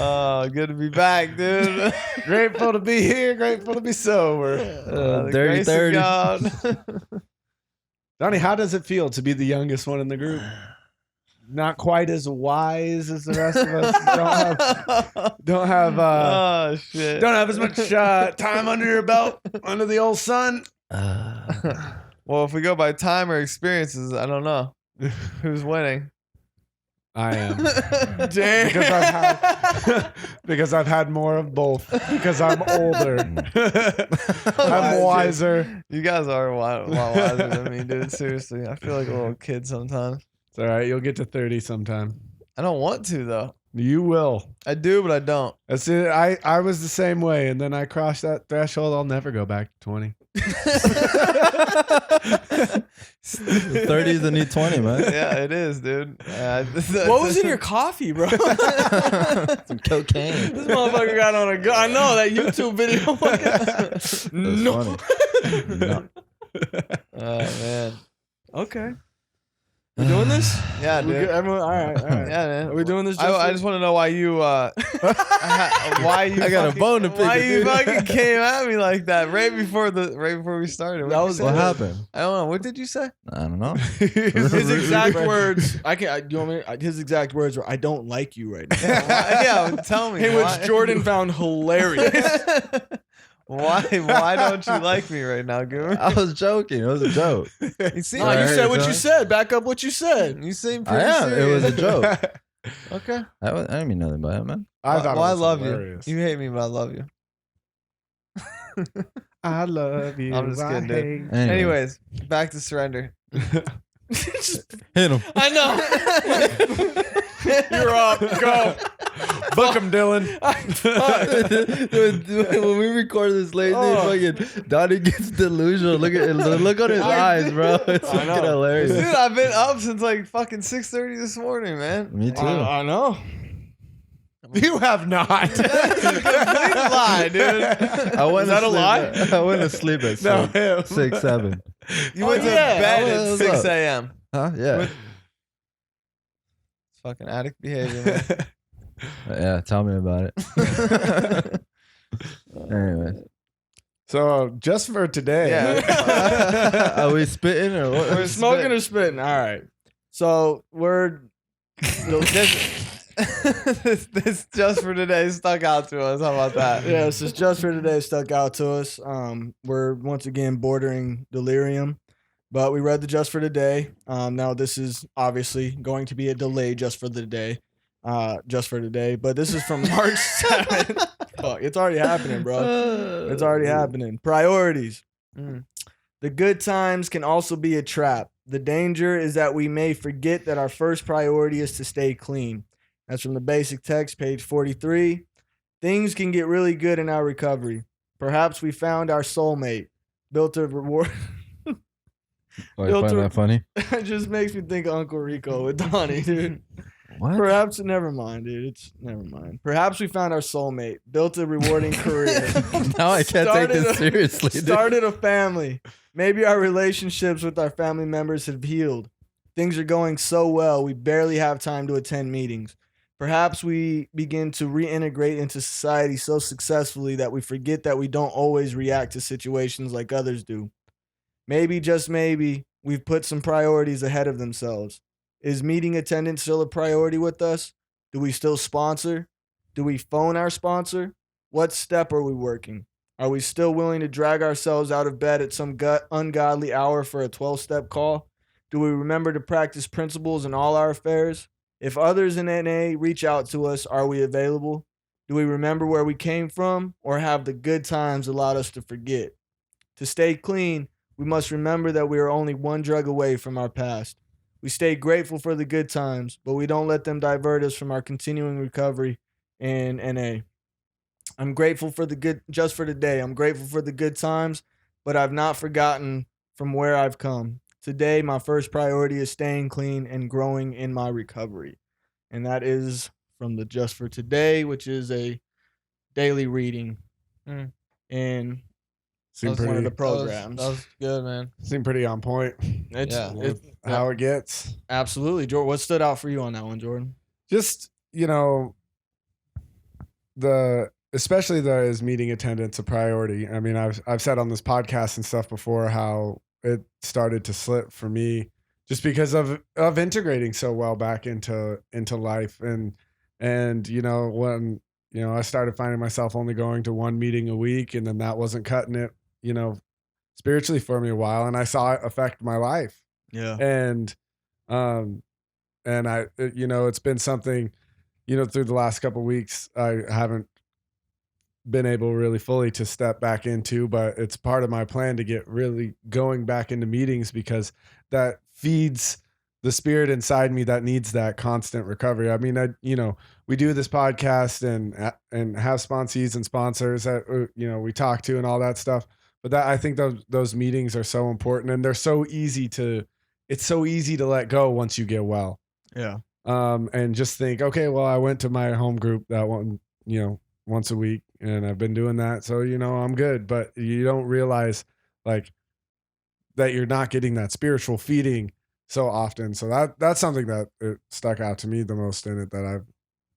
Oh, good to be back, dude. Grateful to be here. Grateful to be sober. The Dirty grace of 30. God. Donnie, how does it feel to be the youngest one in the group? Not quite as wise as the rest of us. Don't have Oh shit. don't have as much time under your belt, under the old sun. Well, if we go by time or experiences, I don't know who's winning. I am. Damn. Because I've had more of both. Because I'm older. I'm wiser. You guys are a lot wiser than me, dude. Seriously, I feel like a little kid sometimes. It's all right. You'll get to 30 sometime. I don't want to though. You will. I do, but I don't. That's it. I was the same way, and then I crossed that threshold. I'll never go back to 20. 30 is the new 20, man. Yeah, it is, dude. What was in your coffee, bro? Some cocaine. This motherfucker got on a gun. I know that YouTube video. That's No. funny. No. Oh man. Okay. We doing this? Yeah, We dude. good? Everyone, all right. Yeah, man. Are we doing this? I just want to know why you why you I got a fucking- bone to pick why with you you. fucking came at me like that right before we started. That was What happened? I don't know. What did you say? I don't know. his exact words. You want me? His exact words were, "I don't like you right now." Yeah, tell me. In why? which Jordan found hilarious. Why don't you like me right now, Goober? I was joking. It was a joke. You seem No, you Alright, said what so- you said. Back up what you said. you seem I pretty am. It serious. was a joke. Okay. I didn't mean nothing by it, man. I thought Well, I it was love hilarious. you. You hate me, but I love you. I love you. I'm just I kidding, dude. hate- Anyways, back to surrender. Hit him. I know. You're up. Go. Book him, Dylan. When we record this late, Oh. dude, fucking Donnie gets delusional. Look at the look on his eyes, bro. It's I fucking know. hilarious. Dude, I've been up since like fucking 6:30 this morning, man. Me too. I know. You have not. That's a complete lie, dude. I went Is that to a sleep lie? I went to sleep at No, him. 6, 7. You Oh, went to yeah. bed What at was 6 up? a.m. Huh? Yeah. It's fucking addict behavior, man. Yeah. Tell me about it. Anyway, So just for today. Yeah. are we spitting or what? We're Smoking or spitting? All right. So we're this just for today stuck out to us. How about that? yeah, this is just for today stuck out to us. We're once again bordering delirium, but we read the just for today. Now this is obviously going to be a delay just for the day. Just for today, but this is from March 7th. Fuck, it's already happening, bro. It's already happening. Priorities. Mm. The good times can also be a trap. The danger is that we may forget that our first priority is to stay clean. That's from the basic text, page 43. Things can get really good in our recovery. Perhaps we found our soulmate, built a reward. Oh, you find that funny? It just makes me think of Uncle Rico with Donnie, dude. What? Perhaps, never mind, dude. Never mind. Perhaps we found our soulmate, built a rewarding career. Now I can't take this seriously, dude. Started a family. Maybe our relationships with our family members have healed. Things are going so well, we barely have time to attend meetings. Perhaps we begin to reintegrate into society so successfully that we forget that we don't always react to situations like others do. Maybe, just maybe, we've put some priorities ahead of themselves. Is meeting attendance still a priority with us? Do we still sponsor? Do we phone our sponsor? What step are we working? Are we still willing to drag ourselves out of bed at some ungodly hour for a 12-step call? Do we remember to practice principles in all our affairs? If others in NA reach out to us, are we available? Do we remember where we came from, or have the good times allowed us to forget? To stay clean, we must remember that we are only one drug away from our past. We stay grateful for the good times, but we don't let them divert us from our continuing recovery in NA. I'm grateful for the good, just for today. I'm grateful for the good times, but I've not forgotten from where I've come. Today, my first priority is staying clean and growing in my recovery. And that is from the Just for Today, which is a daily reading Mm. in Seemed one of the pretty, programs. That was good, man. seemed pretty on point. It's, Yeah. it's How it gets. absolutely. Jordan, what stood out for you on that one, Jordan? Just, especially is meeting attendance a priority. I mean, I've said on this podcast and stuff before how it started to slip for me just because of integrating so well back into life. And when I started finding myself only going to one meeting a week, and then that wasn't cutting it, spiritually for me a while, and I saw it affect my life. Yeah. And it's been something, through the last couple of weeks, I haven't been able really fully to step back into, but it's part of my plan to get really going back into meetings, because that feeds the spirit inside me that needs that constant recovery. I mean, we do this podcast and have sponsees and sponsors that, we talk to and all that stuff. But I think those meetings are so important, and it's so easy to let go once you get well. Yeah. And just think, okay, well, I went to my home group that one, once a week, and I've been doing that. So, I'm good. But you don't realize like that you're not getting that spiritual feeding so often. So that's something that it stuck out to me the most in it that I've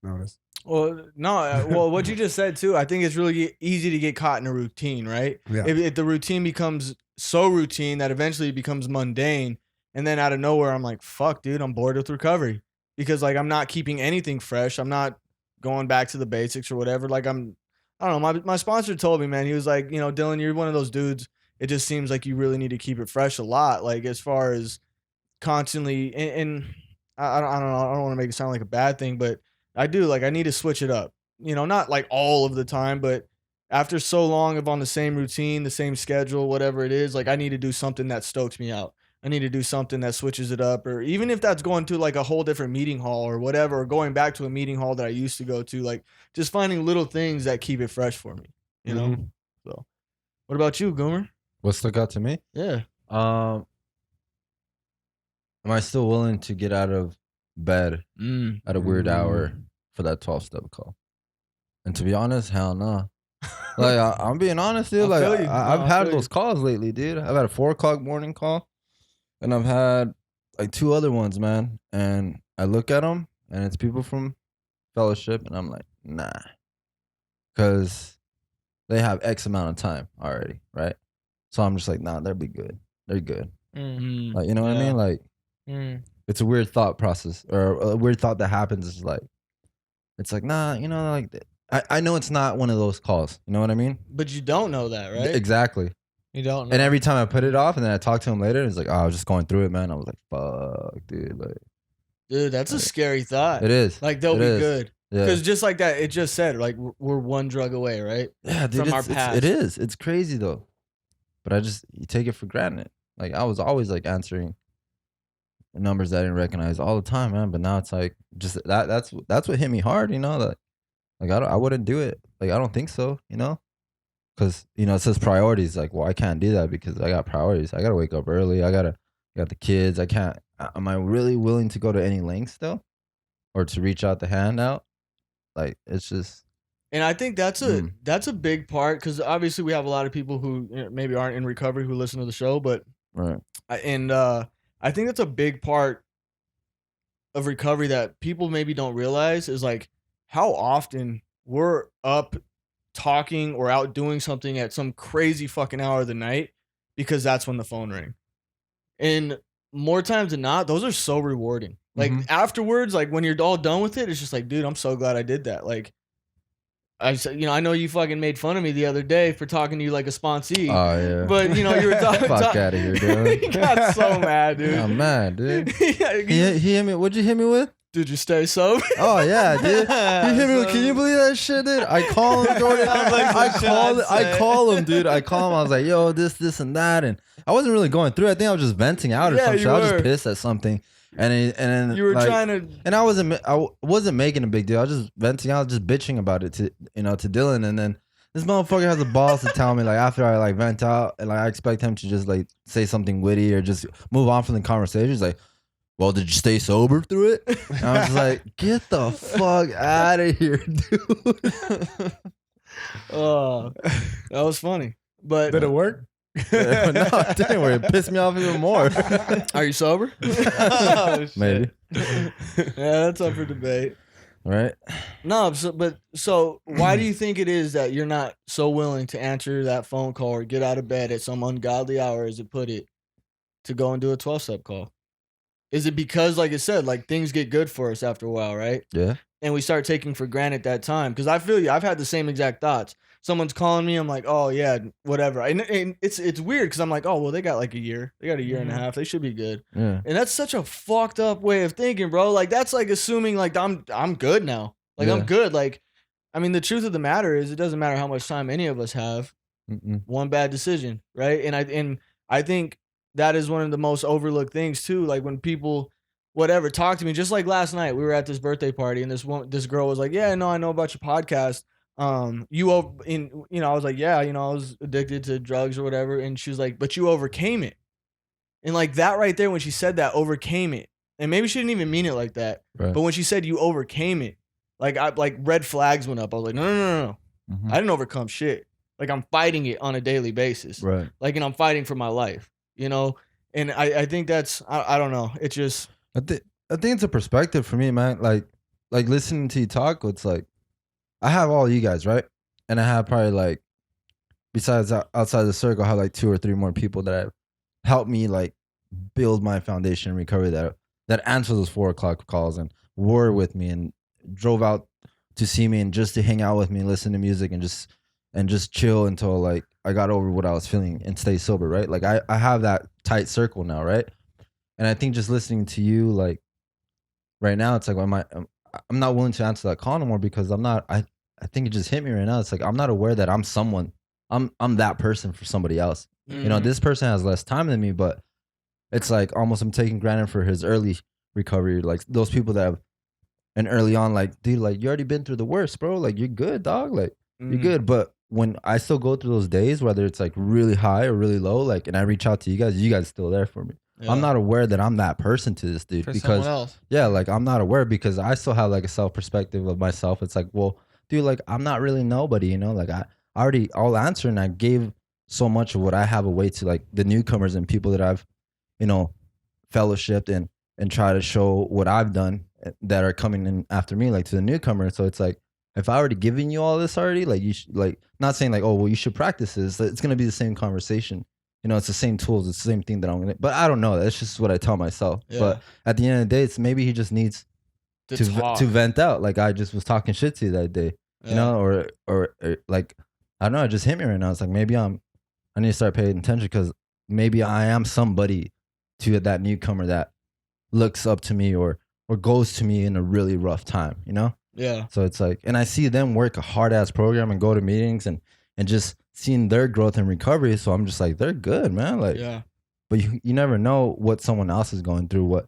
noticed. Well, no, what you just said too, I think it's really easy to get caught in a routine, right? Yeah. If the routine becomes so routine that eventually it becomes mundane, and then out of nowhere, I'm like, fuck, dude, I'm bored with recovery, because like I'm not keeping anything fresh. I'm not going back to the basics or whatever. Like I don't know. My sponsor told me, man, he was like, Dylan, you're one of those dudes. It just seems like you really need to keep it fresh a lot. Like as far as constantly, and I don't know. I don't want to make it sound like a bad thing, but I do. Like I need to switch it up. Not like all of the time, but after so long of on the same routine, the same schedule, whatever it is, like I need to do something that stokes me out. I need to do something that switches it up, or even if that's going to like a whole different meeting hall or whatever, or going back to a meeting hall that I used to go to, like just finding little things that keep it fresh for me, Mm-hmm. So, what about you, Goomer? What stuck out to me? Yeah. Am I still willing to get out of bed at a weird hour for that 12-step call? And to be honest, hell no. Like I'm being honest, dude. I've had those calls lately, dude. I've had a 4:00 morning call, and I've had like 2 other ones, man. And I look at them, and it's people from fellowship, and I'm like, nah, because they have X amount of time already, right? So I'm just like, nah, they'll be good. They're good. Mm-hmm. Like, you know what I mean? Like, it's a weird thought process, or a weird thought that happens. Is like, it's like, nah, like I know it's not one of those calls. You know what I mean? But you don't know that, right? Exactly. You don't know. And every time I put it off, and then I talk to him later, it's like, oh, I was just going through it, man. I was like, fuck, dude. Like, dude, that's a scary thought. it is. Like they'll be good. Yeah. Because just like that, it just said, like we're one drug away, right? Yeah, dude. From our past. It is. It's crazy though. But you take it for granted. Like I was always like answering numbers that I didn't recognize all the time, man. But now it's like just that's what hit me hard, Like I wouldn't do it. Like I don't think so, because it says priorities. Like, well, I can't do that because I got priorities. I gotta wake up early. I got the kids. I can't. Am I really willing to go to any lengths still, or to reach out the hand out? Like it's just. And I think that's a big part, because obviously we have a lot of people who maybe aren't in recovery who listen to the show, but Right. I think that's a big part of recovery that people maybe don't realize is like how often we're up talking or out doing something at some crazy fucking hour of the night because that's when the phone rang. And more times than not, those are so rewarding. Like afterwards, like when you're all done with it, it's just like, dude, I'm so glad I did that. Like I said, I know you fucking made fun of me the other day for talking to you like a sponsee. Oh yeah. But you were talking. Fuck out of here, dude. He got so mad, dude. I'm mad, dude. He hit me. What'd you hit me with? Did you stay sober? Oh yeah, dude. He hit me with. Can you believe that shit, dude? I call him, Jordan. I call him, dude. I call him. I was like, yo, this and that, and I wasn't really going through it. I think I was just venting out or some shit. I was just pissed at something. And then you were trying to, and I wasn't making a big deal. I was just venting out, just bitching about it to Dylan. And then this motherfucker has the balls to tell me, like, after I like vent out, and like I expect him to just like say something witty or just move on from the conversation. He's like, well, did you stay sober through it? And I was just like, get the fuck out of here, dude. Oh, that was funny. But did it work? No, it didn't work. It pissed me off even more. Are you sober? Maybe. Yeah, that's up for debate. right? No, so why do you think it is that you're not so willing to answer that phone call or get out of bed at some ungodly hour, as it put it, to go and do a 12-step call? Is it because, like I said, like things get good for us after a while, right? Yeah. And we start taking for granted that time. Because I feel you, I've had the same exact thoughts. Someone's calling me, I'm like, oh yeah, whatever. And it's weird because I'm like, oh well, they got like a year, they got a year and a half, they should be good. Yeah. And that's such a fucked up way of thinking, bro. Like that's like assuming like I'm good now, like I'm Yeah. good. Like, I mean, the truth of the matter is, it doesn't matter how much time any of us have. Mm-mm. One bad decision, right? And I think that is one of the most overlooked things too. Like when people, whatever, talk to me. Just like last night, we were at this birthday party, and this girl was like, "Yeah, no, I know about your podcast. I was like, yeah, I was addicted to drugs or whatever," and she was like, "But you overcame it." And like that right there, when she said that, overcame it, and maybe she didn't even mean it like that, Right. but when she said you overcame it, like red flags went up. I was like, no. Mhm. I didn't overcome shit. Like I'm fighting it on a daily basis. Right. Like, and I'm fighting for my life, And I think that's, I don't know. It just, I think it's a perspective for me, man. Like listening to you talk, it's like I have all you guys, right? And I have probably like, besides outside the circle, I have like 2 or 3 more people that have helped me like build my foundation in recovery that answer those 4 o'clock calls and were with me and drove out to see me and just to hang out with me, listen to music and just chill until like I got over what I was feeling and stay sober, right? Like I have that tight circle now, right? And I think just listening to you like right now, it's like I'm not willing to answer that call no more because I think it just hit me right now. It's like I'm not aware that I'm someone. I'm that person for somebody else. This person has less time than me, but it's like almost I'm taking granted for his early recovery. Like those people that have and early on, like, dude, like you already been through the worst, bro. Like you're good, dog. Like you're good. But when I still go through those days, whether it's like really high or really low, like, and I reach out to you guys still there for me. Yeah. I'm not aware that I'm that person to this dude For because someone else. yeah, like I'm not aware because I still have like a self perspective of myself. It's like, well, dude, like I'm not really nobody, like I'll answer and I gave so much of what I have away to like the newcomers and people that I've, fellowshipped and try to show what I've done that are coming in after me, like to the newcomer. So it's like, if I already given you all this already, like you should, like not saying like, oh, well, you should practice this. It's gonna be the same conversation. It's the same tools. It's the same thing that I'm gonna. But I don't know. That's just what I tell myself. Yeah. But at the end of the day, it's maybe he just needs to vent out. Like I just was talking shit to you that day, or like I don't know. It just hit me right now. It's like maybe I need to start paying attention because maybe I am somebody to that newcomer that looks up to me or goes to me in a really rough time. Yeah. So it's like, and I see them work a hard ass program and go to meetings and just seeing their growth and recovery. So I'm just like, they're good, man. Like, Yeah. but you never know what someone else is going through, what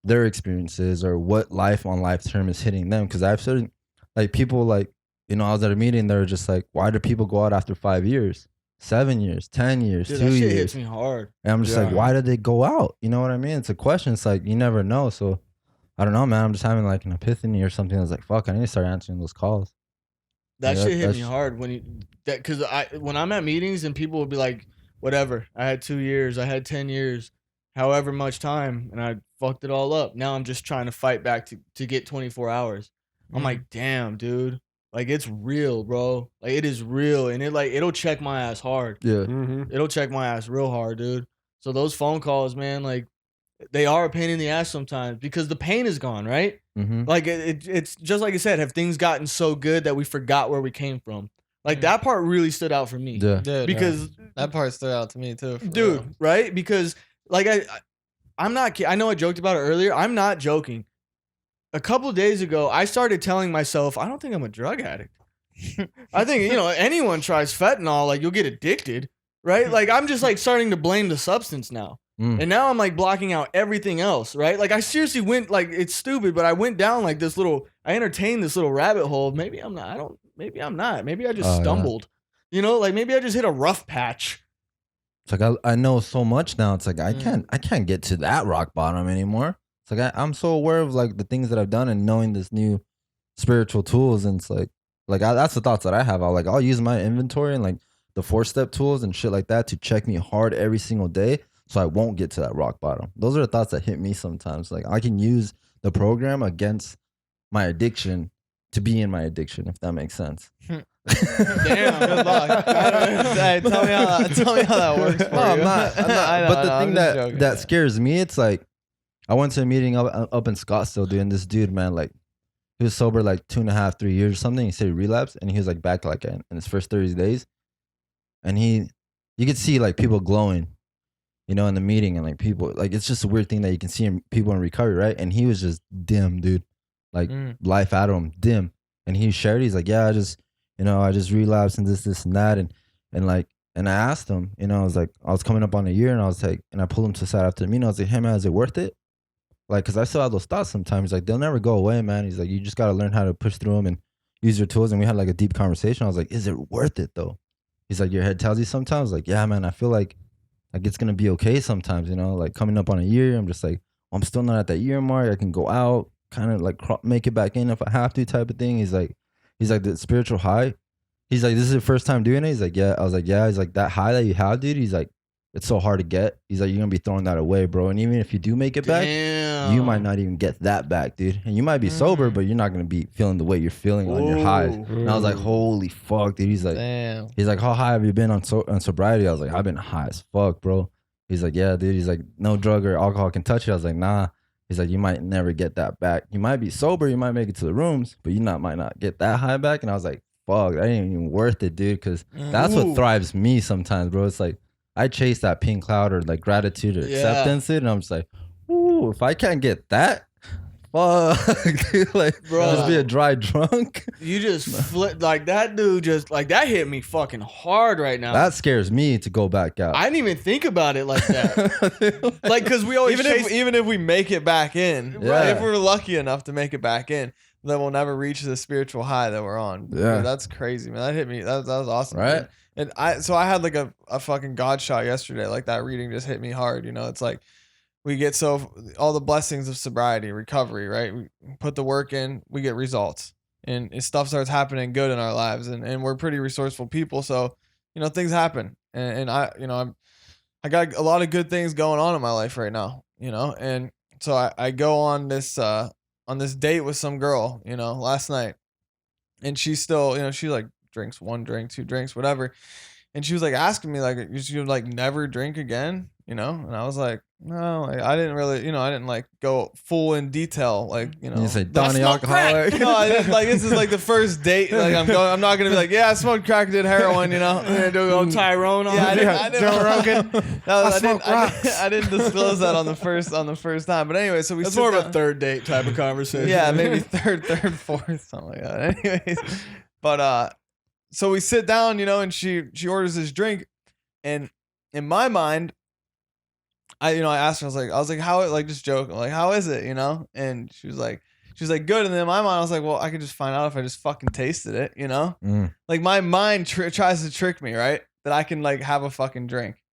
their experience is, or what life on life term is hitting them. Because I've seen like people like, I was at a meeting, they were just like, why do people go out after 5 years, 7 years, 10 years, Dude, 2 that shit years? hits me hard. And I'm just like, why did they go out? You know what I mean? It's a question. It's like, you never know. So I don't know, man. I'm just having like an epiphany or something. I was like, fuck, I need to start answering those calls. That shit hit me hard because when I'm at meetings and people will be like, whatever, I had 2 years, I had 10 years, however much time, and I fucked it all up. Now I'm just trying to fight back to get 24 hours. I'm like, damn, dude. Like, it's real, bro. Like, it is real. And it'll check my ass hard. Yeah. It'll check my ass real hard, dude. So those phone calls, man, like, they are a pain in the ass sometimes because the pain is gone, right? Mm-hmm. Like, it's just like I said, have things gotten so good that we forgot where we came from? Like, that part really stood out for me. Yeah. Dude, Because, that part stood out to me too. dude, right? Because, like, I'm not kidding. I know I joked about it earlier. I'm not joking. A couple of days ago, I started telling myself, I don't think I'm a drug addict. I think, anyone tries fentanyl, like, you'll get addicted, right? Like, I'm just, like, starting to blame the substance now. And now I'm, like, blocking out everything else, right? Like, I seriously went, like, it's stupid, but I went down, like, I entertained this little rabbit hole. Maybe I'm not. Maybe I just stumbled. Like, maybe I just hit a rough patch. It's like, I know so much now. It's like, I can't get to that rock bottom anymore. It's like, I'm so aware of, like, the things that I've done and knowing this new spiritual tools. And it's like that's the thoughts that I have. I'll use my inventory and, like, the 4-step tools and shit like that to check me hard every single day so I won't get to that rock bottom. Those are the thoughts that hit me sometimes. Like, I can use the program against my addiction to be in my addiction, if that makes sense. Damn, good luck. Hey, tell me how that works. For No, I'm you. not. But the thing that scares me, it's like I went to a meeting up in Scottsdale, dude, and this dude, man, like he was sober like 2.5, 3 years or something. He said he relapsed, and he was like back like in his first 30 days, and you could see like people glowing, you know, in the meeting, and like people, like it's just a weird thing that you can see in people in recovery, right? And he was just dim, dude, like life out of him, dim. And he shared, he's like, yeah, I just relapsed and this and that, and I asked him, you know, I was like, I was coming up on a year, and I was like, and I pulled him to the side after the meeting. I was like, hey man, is it worth it? Like, cause I still have those thoughts sometimes. Like, they'll never go away, man. He's like, you just gotta learn how to push through them and use your tools. And we had like a deep conversation. I was like, is it worth it though? He's like, your head tells you sometimes. Like, yeah, man, I feel like it's gonna be okay sometimes. You know, like coming up on a year, I'm just like, well, I'm still not at that year mark. I can go out, kind of like make it back in if I have to, type of thing. He's like the spiritual high. He's like, this is the first time doing it. He's like, yeah. I was like, yeah. He's like, that high that you have, dude. He's like, it's so hard to get. He's like, you're gonna be throwing that away, bro. And even if you do make it back, you might not even get that back, dude. And you might be sober, but you're not gonna be feeling the way you're feeling on your highs. And I was like, holy fuck, dude. He's like, damn. He's like, how high have you been on sobriety? I was like, I've been high as fuck, bro. He's like, yeah, dude. He's like, no drug or alcohol can touch you. I was like, nah. He's like, you might never get that back. You might be sober, you might make it to the rooms, but might not get that high back. And I was like, fuck, that ain't even worth it, dude. Cause that's what thrives me sometimes, bro. It's like, I chase that pink cloud or like gratitude or acceptance, and I'm just like, ooh, if I can't get that, fuck, dude, like, bro, just be a dry drunk. You just flip like that dude. Just like that hit me fucking hard right now. That scares me to go back out. I didn't even think about it like that. Like, cause we always even if we make it back in, right? If we're lucky enough to make it back in, then we'll never reach the spiritual high that we're on. Yeah, dude, that's crazy, man. That hit me. That was awesome, right? Man. And I had like a fucking God shot yesterday. Like that reading just hit me hard. You know, it's like we get all the blessings of sobriety, recovery, right? We put the work in, we get results, and stuff starts happening good in our lives. And we're pretty resourceful people, so you know things happen. And I got a lot of good things going on in my life right now. You know, and so I go on this date with some girl, you know, last night, and she's still, you know, she like drinks 1 drink, 2 drinks, whatever. And she was like asking me like, you would like never drink again, you know? And I was like, no, like, I didn't really, you know, I didn't like go full in detail, like, you know. You say Donnie alcoholic. No, I didn't, like this is like the first date. Like I'm not gonna be like, yeah, I smoked crack, did heroin, you know. And do go Tyrone on. Yeah, I didn't disclose that on the first time. But anyway, so it's more of a third date type of conversation. Yeah, maybe third, fourth, something like that. Anyways, but so we sit down, you know, and she orders this drink, and in my mind, I asked her, I was like, how, like just joking, like, how is it, you know? And she was like, good. And then in my mind, I was like, well, I could just find out if I just fucking tasted it, you know? Like my mind tries to trick me, right? That I can like have a fucking drink.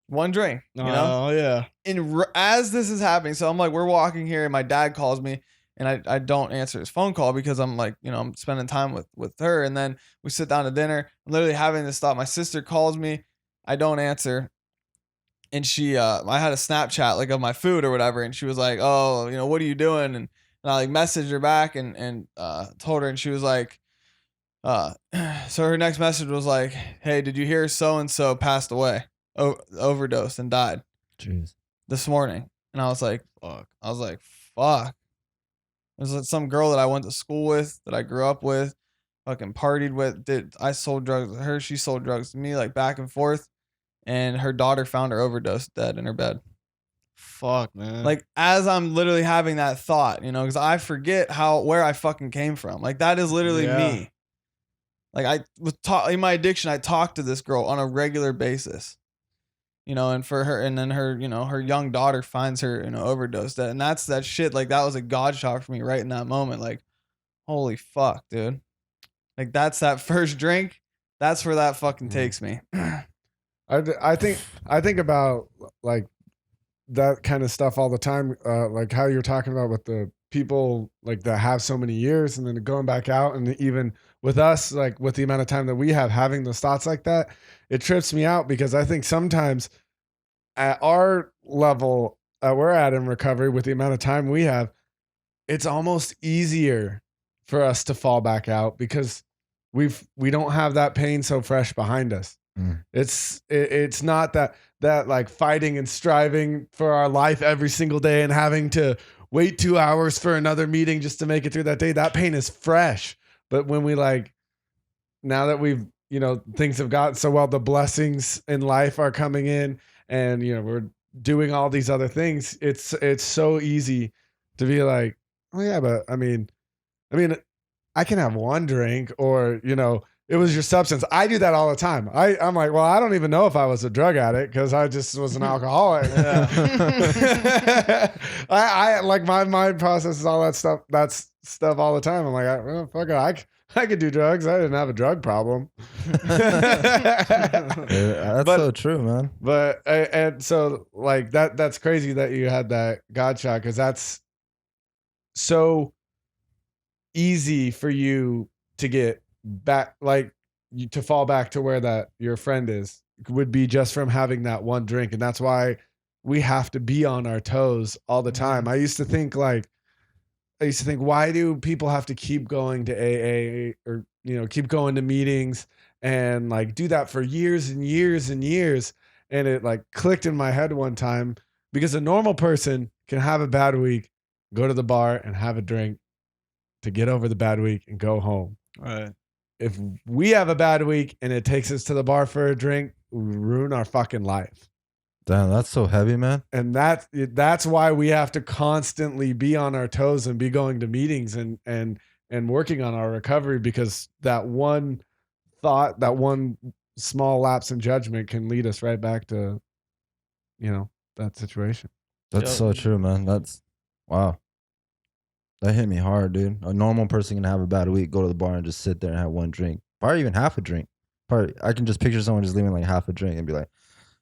1 drink, you know? Oh, yeah. And as this is happening, so I'm like, we're walking here, and my dad calls me. And I don't answer his phone call because I'm like, you know, I'm spending time with her. And then we sit down to dinner. I'm literally having this thought. My sister calls me. I don't answer. And I had a Snapchat like of my food or whatever. And she was like, oh, you know, what are you doing? And I like messaged her back and told her. And she was like, so her next message was like, hey, did you hear so-and-so passed away, overdosed and died this morning? And I was like, fuck. There's some girl that I went to school with, that I grew up with, fucking partied with. I sold drugs to her. She sold drugs to me, like back and forth. And her daughter found her overdosed, dead in her bed. Fuck, man. Like as I'm literally having that thought, you know, because I forget where I fucking came from. Like that is literally me. Like in my addiction, I talk to this girl on a regular basis. You know, and for her, and then her, you know, her young daughter finds her, you know, overdosed. And that's that shit. Like that was a God shot for me right in that moment. Like, holy fuck, dude. Like that's that first drink. That's where that fucking takes me. I think about like that kind of stuff all the time. Like how you're talking about with the people like that have so many years and then going back out, and even with us, like with the amount of time that we have having those thoughts like that, it trips me out because I think sometimes at our level we're at in recovery with the amount of time we have, it's almost easier for us to fall back out because we don't have that pain so fresh behind us. It's not that like fighting and striving for our life every single day and having to wait 2 hours for another meeting just to make it through that day. That pain is fresh. But when we like, now that we've, things have gotten so well, the blessings in life are coming in and, we're doing all these other things. It's so easy to be like, oh yeah, but I mean, I can have one drink or, it was your substance. I do that all the time. I'm like, well, I don't even know if I was a drug addict because I just was an alcoholic. I like my mind processes all that stuff. That's stuff all the time. I'm like, fuck it. I could do drugs. I didn't have a drug problem. That's so true, man. But and so like that's crazy that you had that God shot because that's so easy for you to get back, like to fall back to where that your friend is would be just from having that one drink. And that's why we have to be on our toes all the time. I used to think why do people have to keep going to AA or keep going to meetings and like do that for years and years and years? And it like clicked in my head one time because a normal person can have a bad week, go to the bar and have a drink to get over the bad week and go home. Right. If we have a bad week and it takes us to the bar for a drink, we ruin our fucking life. Damn, that's so heavy, man. And that's why we have to constantly be on our toes and be going to meetings and working on our recovery, because that one thought, that one small lapse in judgment can lead us right back to, that situation. That's so true, man. That's wow. That hit me hard, dude. A normal person can have a bad week, go to the bar and just sit there and have one drink. Probably even half a drink. I can just picture someone just leaving like half a drink and be like,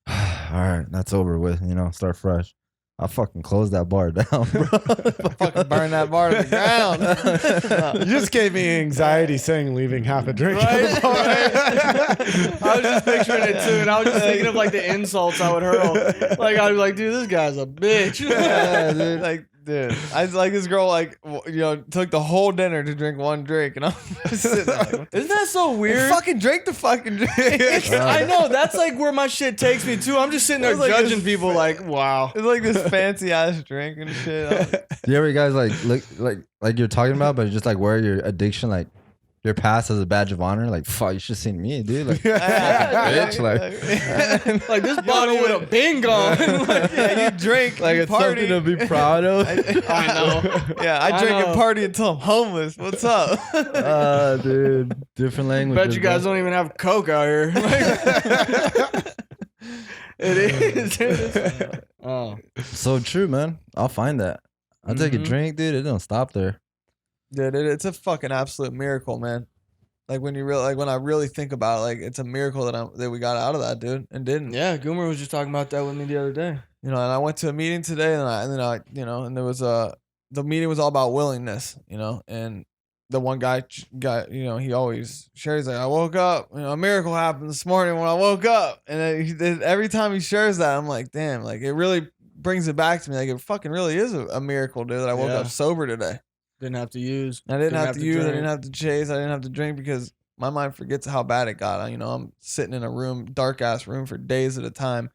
all right, that's over with, start fresh. I'll fucking close that bar down, bro. Fucking burn that bar to the ground. You just gave me anxiety saying leaving half a drink. Right? I was just picturing it too, and I was just thinking of like the insults I would hurl. Like I'd be like, dude, this guy's a bitch. Yeah, dude. Like, dude, I like this girl. Like, took the whole dinner to drink one drink, and I'm just sitting there. Like, isn't that so weird? Fucking drink the fucking drink. I know, that's like where my shit takes me too. I'm just sitting there Like judging this- people like, wow. It's like this fancy ass drink and shit. Do you ever guys like you're talking about, but just like wear your addiction, like your past as a badge of honor? Like, fuck, you should have seen me, dude. Like, bitch, Like this bottle would have been gone. Yeah, you drink, like you it's party. something to be proud of. I know. Yeah, I drink know. and party until I'm homeless. What's up? Dude, different language. Bet you guys don't even have Coke out here. It is. Oh. So true, man. I'll find that. I'll take a drink, dude. It don't stop there. Dude, it's a fucking absolute miracle, man. Like when when I really think about it, like it's a miracle that we got out of that, dude, and didn't. Yeah, Goomer was just talking about that with me the other day. And I went to a meeting today, and there was the meeting was all about willingness, and the one guy, he always shares like, I woke up, a miracle happened this morning when I woke up, and every time he shares that, I'm like, damn, like it really brings it back to me, like it fucking really is a miracle, dude, that I woke up sober today. Didn't have to use. I didn't have to use. I drink. didn't have to chase. I didn't have to drink because my mind forgets how bad it got. I'm sitting in a room, dark ass room for days at a time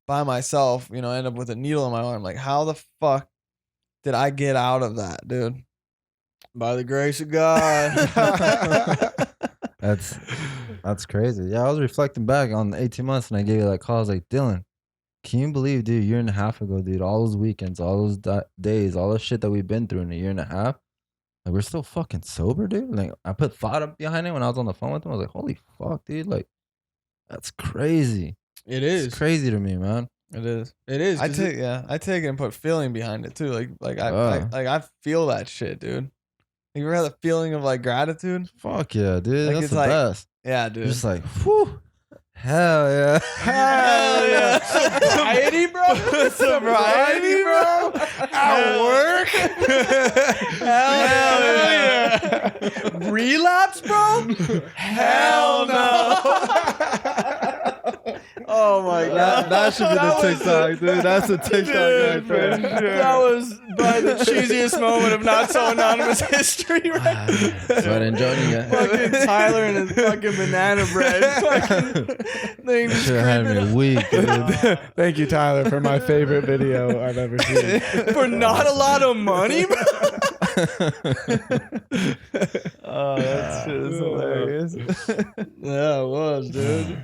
by myself. End up with a needle in my arm. Like, how the fuck did I get out of that, dude? By the grace of God. That's crazy. Yeah, I was reflecting back on the 18 months and I gave you that call. I was like, Dylan, can you believe, dude, a year and a half ago, dude, all those weekends, all those days, all the shit that we've been through in a year and a half, like we're still fucking sober, dude. Like I put thought up behind it when I was on the phone with him. I was like, holy fuck, dude. Like that's crazy. It is. It's crazy to me, man. It is. It is. I take it and put feeling behind it too. I feel that shit, dude. You ever had the feeling of like gratitude? Fuck yeah, dude. Like, That's it's the like- best. Yeah, dude. You're just like, whew. Hell yeah. Hell yeah. Sobriety, bro. Sobriety, bro. At work. Hell yeah. Relapse, bro. Hell no. Oh my god, That should be the That was TikTok, dude. That's a TikTok right there. that was by the cheesiest moment of Not So Anonymous history, right? That's what I'm enjoying it. Fucking Tyler and his fucking banana bread. Fucking thing just Should have creeping had me weak, dude. Thank you, Tyler, for my favorite video I've ever seen. for not a lot of money, bro. Oh, that shit is hilarious. Yeah, it was, dude.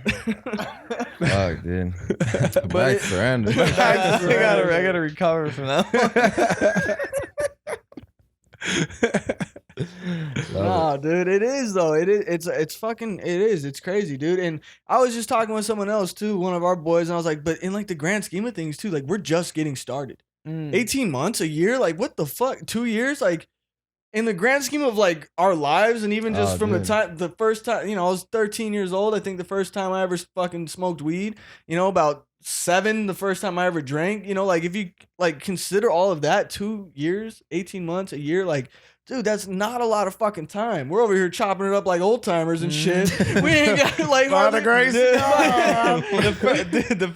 Fuck, dude. Back for Andrew. I gotta recover from that. Nah, dude, it is though. It is. It's fucking. It is. It's crazy, dude. And I was just talking with someone else too, one of our boys, and I was like, but in like the grand scheme of things too, like we're just getting started. 18 months, a year, like what the fuck? 2 years, like in the grand scheme of like our lives, and even just from the first time, I was 13 years old. I think the first time I ever fucking smoked weed, about 7 the first time I ever drank. Like if you like consider all of that, 2 years, 18 months, a year, like. Dude, that's not a lot of fucking time. We're over here chopping it up like old timers and shit. We ain't got like Father Grace. The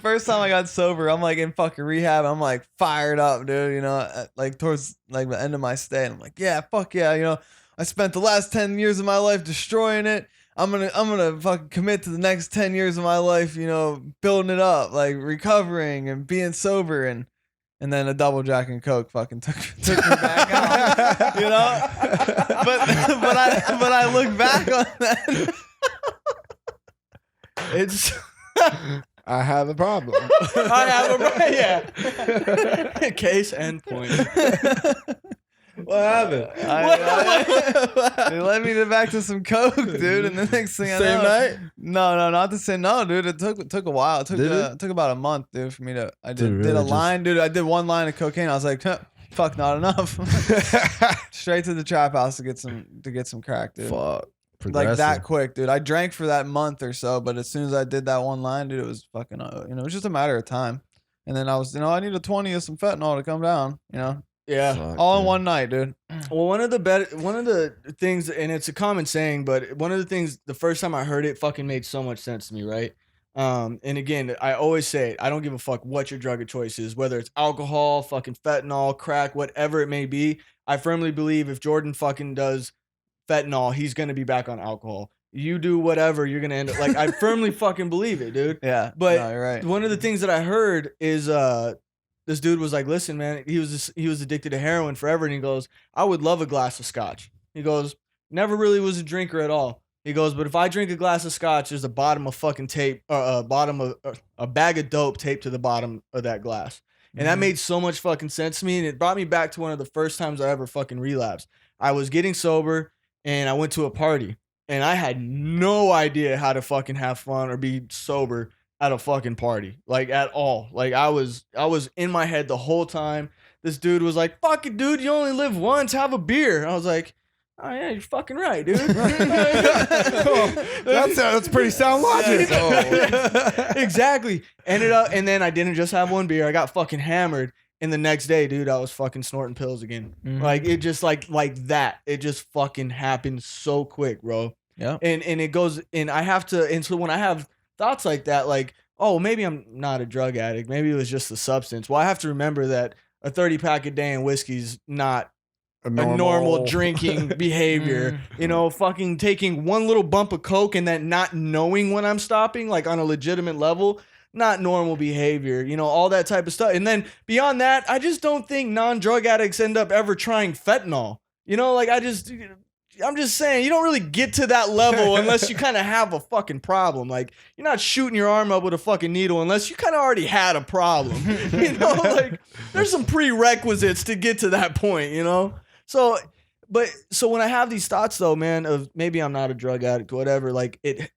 first time I got sober, I'm like in fucking rehab. I'm like fired up, dude. Like towards like the end of my stay. And I'm like, yeah, fuck yeah. I spent the last 10 years of my life destroying it. I'm gonna fucking commit to the next 10 years of my life, building it up, like recovering and being sober and then a double Jack and Coke fucking took me back out, But I look back on that. It's I have a problem. I have a case and point. What happened? They led me back to some Coke, dude, and the next thing I know, Same night? No, not the same. No, dude, it took a while. It took about a month, dude, for me to. I did a line, dude. I did one line of cocaine. I was like, fuck, not enough. Straight to the trap house to get some crack, dude. Fuck. Like that quick, dude. I drank for that month or so, but as soon as I did that one line, dude, it was fucking. It was just a matter of time. And then I was, I need a 20 of some fentanyl to come down, Yeah. Fuck, all in dude. one night, dude. Well, one of the things, and it's a common saying, but one of the things, the first time I heard it, fucking made so much sense to me, right? And again, I always say it, I don't give a fuck what your drug of choice is, whether it's alcohol, fucking fentanyl, crack, whatever it may be. I firmly believe if Jordan fucking does fentanyl, he's gonna be back on alcohol. You do whatever, you're gonna end up like I firmly fucking believe it, dude. Yeah, But no, you're right. one of the things that I heard is this dude was like, listen, man, he was addicted to heroin forever, and he goes, I would love a glass of scotch. He goes, never really was a drinker at all. He goes, but if I drink a glass of scotch, there's a bottom of fucking tape, a bag of dope taped to the bottom of that glass. And that made so much fucking sense to me, and it brought me back to one of the first times I ever fucking relapsed. I was getting sober, and I went to a party, and I had no idea how to fucking have fun or be sober at a fucking party, like at all. Like I was in my head the whole time. This dude was like, "Fuck it, dude, you only live once. Have a beer." I was like, "Oh yeah, you're fucking right, dude." That's pretty sound logic. Exactly. Ended up, and then I didn't just have one beer. I got fucking hammered. And the next day, dude, I was fucking snorting pills again. Like it just like that. It just fucking happened so quick, bro. Yeah. And it goes, and I have to, and so when I have thoughts like that, like, oh, maybe I'm not a drug addict. Maybe it was just the substance. Well, I have to remember that a 30-pack a day of whiskey's not a normal drinking behavior. Fucking taking one little bump of Coke and then not knowing when I'm stopping, like on a legitimate level, not normal behavior, all that type of stuff. And then beyond that, I just don't think non-drug addicts end up ever trying fentanyl. I'm just saying, you don't really get to that level unless you kind of have a fucking problem. Like, you're not shooting your arm up with a fucking needle unless you kind of already had a problem. Like, there's some prerequisites to get to that point, So when I have these thoughts, though, man, of maybe I'm not a drug addict, whatever, like, it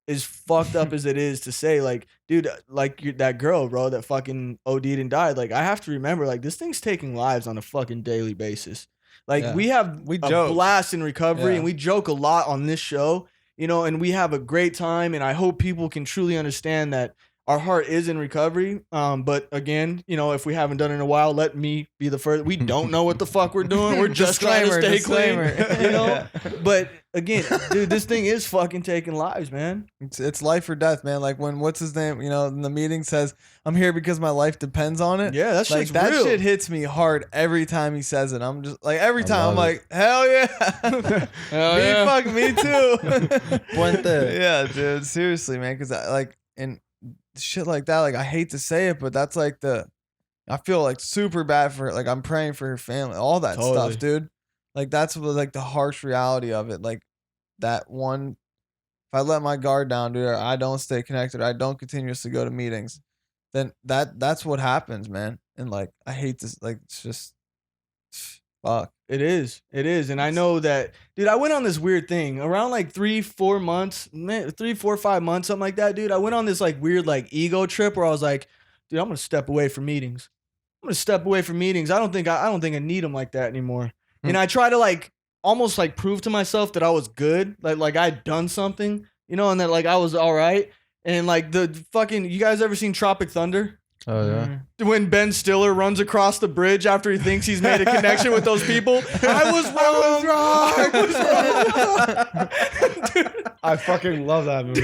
is fucked up as it is to say, like, dude, like that girl, bro, that fucking OD'd and died. Like, I have to remember, like, this thing's taking lives on a fucking daily basis. Like, we have a blast in recovery, and we joke a lot on this show, and we have a great time. And I hope people can truly understand that our heart is in recovery. But again, you know, if we haven't done it in a while, let me be the first. We don't know what the fuck we're doing. We're just trying to stay clean, you know? But again, dude, this thing is fucking taking lives, man. It's life or death, man. Like when what's his name, you know, in the meeting says, "I'm here because my life depends on it." Yeah, that shit's that real. shit hits me hard every time he says it. I'm just like every time I'm like, hell yeah, fuck me too. Puente. Yeah, dude, seriously, man, because like and shit like that, like I hate to say it, but that's like I feel like super bad for her. Like I'm praying for her family, all that stuff, dude. Like that's what, like the harsh reality of it. Like that one, if I let my guard down, dude, or I don't stay connected, I don't continuously go to meetings, then that's what happens, man. And like I hate this. Like it's just fuck. It is. And I know that, dude, I went on this weird thing around like 3-4 months, 3, 4, 5 months, something like that, dude. I went on this like weird like ego trip where I was like, dude, I'm gonna step away from meetings. I don't think I need them like that anymore. And I try to like almost like prove to myself that I was good, like I'd done something, you know, and that like I was all right. And like the fucking, you guys ever seen Tropic Thunder? Oh yeah. When Ben Stiller runs across the bridge after he thinks he's made a connection with those people. I was wrong. Dude, I fucking love that movie.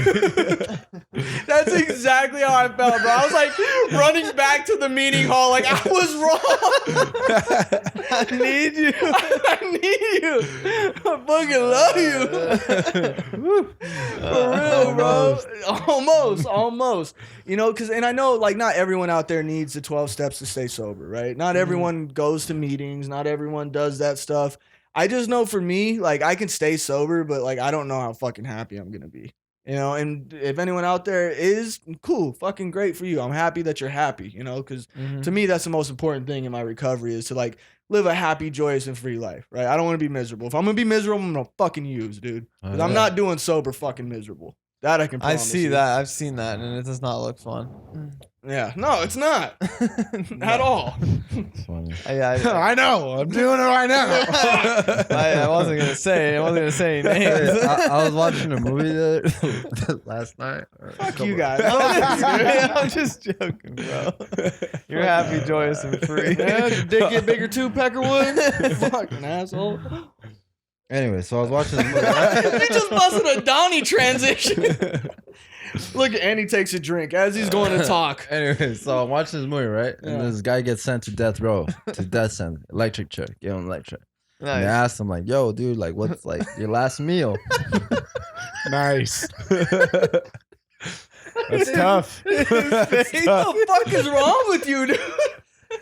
that's exactly how I felt, bro. I was like running back to the meeting hall like, I was wrong. I need you. I need you. I fucking love you. For real, bro. Almost. You know, and I know like not everyone out there needs the 12 steps to stay sober, right? Not everyone goes to meetings. Not everyone does that stuff. I just know for me, like I can stay sober, but like I don't know how fucking happy I'm gonna be. You know, and if anyone out there is, cool, fucking great for you. I'm happy that you're happy, you know, because to me, that's the most important thing in my recovery is to like live a happy, joyous, and free life, right? I don't want to be miserable. If I'm going to be miserable, I'm going to fucking use, dude. Because I'm not doing sober fucking miserable. That I can promise I see you. that. I've seen that, and it does not look fun. Yeah. No, it's not. At all. It's funny. I know. I'm doing it right now. I wasn't gonna say. I wasn't gonna say any names. I was watching a movie last night. Fuck you guys. I'm just joking, bro. You're happy, joyous, and free. Yeah, your dick get bigger too, Peckerwood? Fucking asshole. Anyway, so I was watching the movie. He just busted a Donnie transition. Look, and he takes a drink as he's going to talk. Anyway, so I'm watching this movie, right? And this guy gets sent to death row, to death sentence, electric chair, give him electric. Nice. And I asked him like, "Yo, dude, like, what's like your last meal?" Nice. That's tough. What the fuck is wrong with you, dude?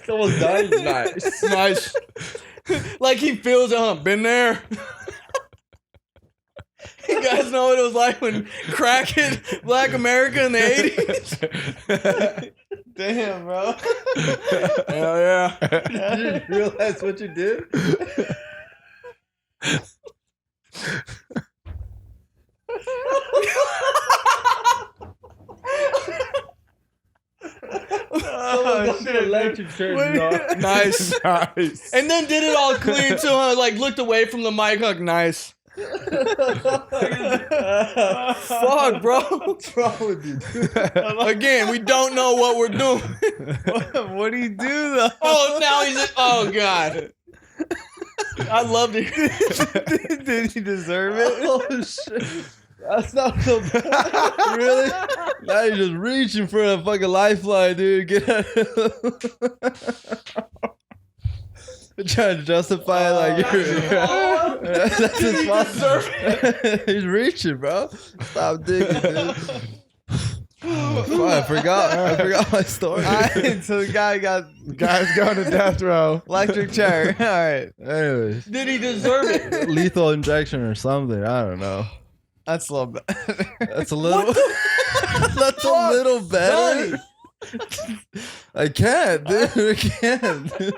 Someone's dying. Nice. Nice. Like he feels it, been there. You guys know what it was like when crack hit Black America in the 80s? Damn, bro. Hell yeah. Did you realize what you did? Oh, shit. Electric chair. Nice. Nice. And then did it all clean too, huh? Like looked away from the mic, like nice. Fuck, bro. What's wrong with you, dude? Again, we don't know what we're doing. What do you do though? Oh, now he's. Oh God. I loved it. Did he deserve it? Oh shit. That's not so bad. Really? Now you're just reaching for a fucking lifeline, dude. Get out of You're trying to justify like you're that's his fault. He's reaching, bro. Stop digging, dude. I forgot my story. So the guy got Guy's going to death row. electric chair. All right. Anyways, Did he deserve it? lethal injection or something. I don't know. That's a little bit. That's a little. That's a little better. I can't, dude. I can't. Dude.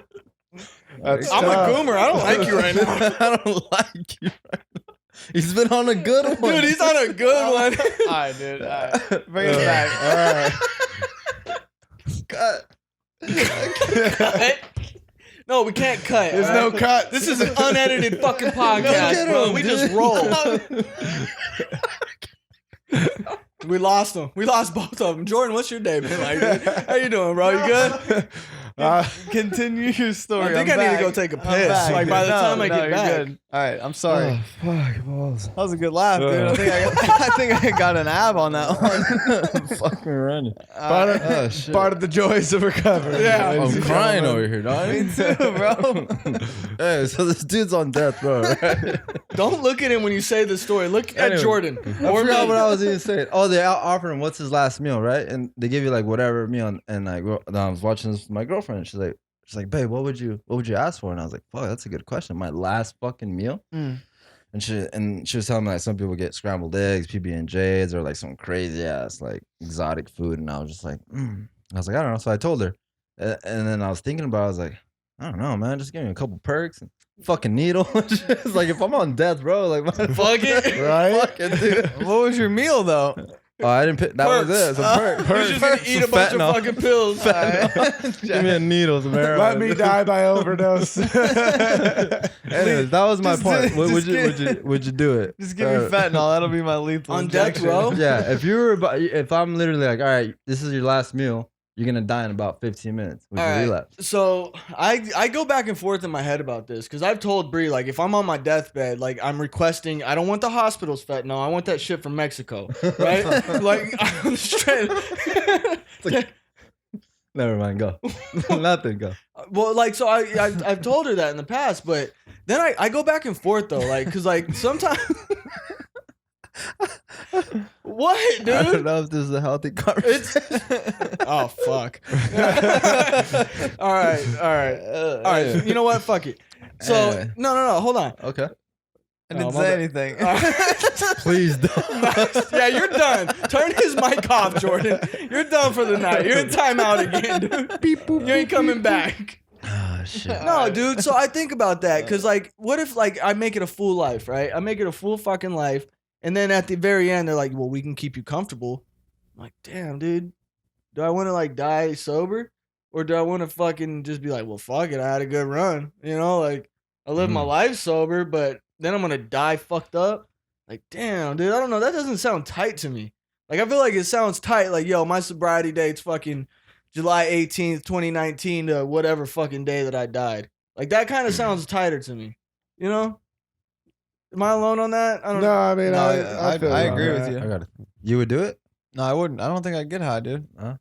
That's I'm tough. a goomer. I don't like you right now. I don't like you right now. He's been on a good one. Dude, he's on a good one. All right, dude. All right. Bring it back. All right. Cut. Cut. No, we can't cut. There's no cut. This is an unedited fucking podcast, bro. We just roll. We lost them. We lost both of them. Jordan, what's your day been like? Dude? How you doing, bro? You good? Continue your story. I think I need to go take a piss. Like by the time I get back. Good. All right, I'm sorry. Fuck balls. That was a good laugh, dude. I think I got an ab on that one. I'm fucking running. Part of the joys of recovery. Yeah. I'm crying over here, dog. Me too, bro. Hey, so this dude's on death row, right? Don't look at him when you say the story. Look at Anyway, Jordan. I forgot what I was even saying. Oh, they offered him what's his last meal, right? And they give you like whatever meal. And I was watching this with my girlfriend. And she's like, babe, what would you ask for? And I was like, fuck, that's a good question. My last fucking meal. And she was telling me like some people get scrambled eggs, PB&Js, or like some crazy ass like exotic food. And I was just like, I was like, I don't know. So I told her, and then I was thinking about it, I was like, I don't know, man. Just give me a couple perks and fucking needle. It's like if I'm on death, bro, like Fuck it. Right? fuck it, dude. What was your meal though? Oh, I didn't pick. That was it. Some perks. You're just gonna eat a bunch of fucking pills. Give me a needle, some heroin. Let me die by overdose. Anyways, that was my Just point. do- Would just you do it? Just give me fentanyl. That'll be my lethal On death injection. row? Yeah, if I'm literally like, all right, this is your last meal, you're gonna die in about 15 minutes. Would you All right. relapse? So I go back and forth in my head about this because I've told Bree, like, if I'm on my deathbed, like, I'm requesting, I don't want the hospital's fentanyl. I want that shit from Mexico, right? Like, I'm straight. Never mind, go. Nothing, go. Well, like, so I've told her that in the past, but then I go back and forth though, like, because like sometimes. What, dude? I don't know if this is a healthy conversation. Oh fuck. all right. So you know what? Fuck it. So Anyway. no. Hold on. Okay. I didn't Oh, my say bad. anything. Please don't. Yeah, you're done. Turn his mic off, Jordan. You're done for the night. You're in timeout again, dude. Beep, boop, You ain't coming back. Oh, shit. No, dude. So I think about that because, like, what if, like, I make it a full life, right? I make it a full fucking life, and then at the very end, they're like, "Well, we can keep you comfortable." I'm like, damn, dude. Do I want to like die sober, or do I want to fucking just be like, "Well, fuck it, I had a good run," you know? Like, I lived my life sober, but then I'm gonna die fucked up. Like, damn, dude. I don't know. That doesn't sound tight to me. Like, I feel like it sounds tight. Like, yo, my sobriety date's fucking July 18th, 2019 to whatever fucking day that I died. Like, that kind of sounds tighter to me. You know? Am I alone on that? I don't No, know. I mean, No, I feel I you on agree with that. you. I got it. You would do it? No, I wouldn't. I don't think I'd get high, dude. Huh?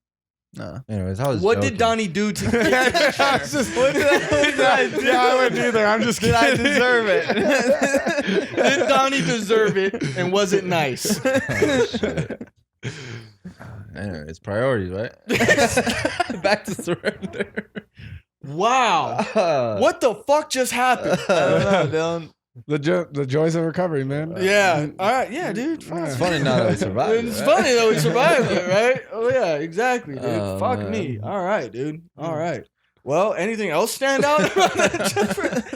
No. Anyways, I was What joking. did Donnie do to I was just- Yeah, I wouldn't either. I'm just Did kidding. I deserve it? Did Donnie deserve it? And was it nice? Oh, shit. Anyways, priorities, right? Back to surrender. Wow. What the fuck just happened? I don't know, Dylan. The joys of recovery, man. Yeah. All right. Yeah, dude. It's funny now that we survived. It's right? funny that we survived it, right? Oh yeah, exactly, dude. Oh, Fuck man. me. All right, dude. All right. Well, anything else stand out? I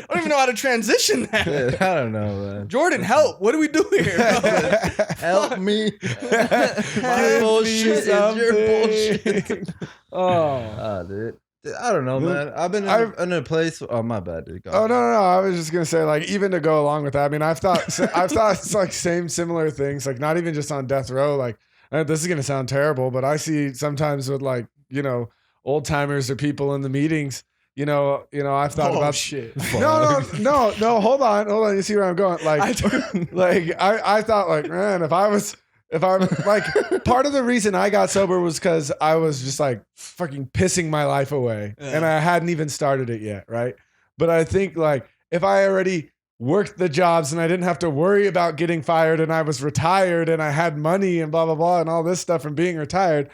don't even know how to transition that. Yeah, I don't know, man. Jordan, help. What do we do here? Help me. My Give bullshit me is your bullshit. something. Oh. Dude. I don't know, man. I've been in a place. Oh, my bad, dude. Go Oh on. no. I was just gonna say, like, even to go along with that. I mean, I've thought it's like similar things. Like, not even just on death row. Like, this is gonna sound terrible, but I see sometimes with, like, old timers or people in the meetings. I've thought about shit. No. Hold on. You see where I'm going? Like, I thought, like, man, if I'm like, part of the reason I got sober was because I was just like fucking pissing my life away, and I hadn't even started it yet, right? But I think, like, if I already worked the jobs and I didn't have to worry about getting fired, and I was retired and I had money and blah blah blah and all this stuff from being retired.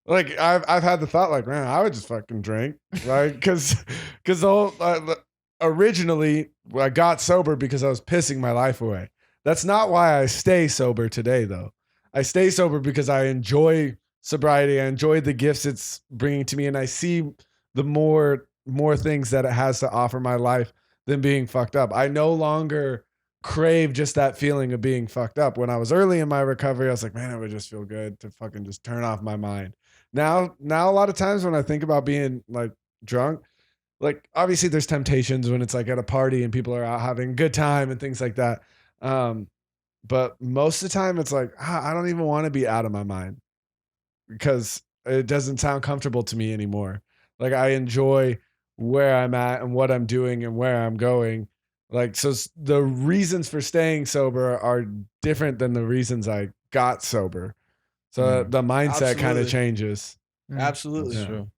Like, I've had the thought, like, man, I would just fucking drink, right? Because the whole originally I got sober because I was pissing my life away. That's not why I stay sober today, though. I stay sober because I enjoy sobriety. I enjoy the gifts it's bringing to me, and I see the more things that it has to offer my life than being fucked up. I no longer crave just that feeling of being fucked up. When I was early in my recovery, I was like, man, it would just feel good to fucking just turn off my mind. Now a lot of times when I think about being, like, drunk, like, obviously there's temptations when it's like at a party and people are out having a good time and things like that. But most of the time it's like, I don't even want to be out of my mind because it doesn't sound comfortable to me anymore. Like I enjoy where I'm at and what I'm doing and where I'm going. Like, so the reasons for staying sober are different than the reasons I got sober. So the mindset kind of changes. Absolutely. That's true.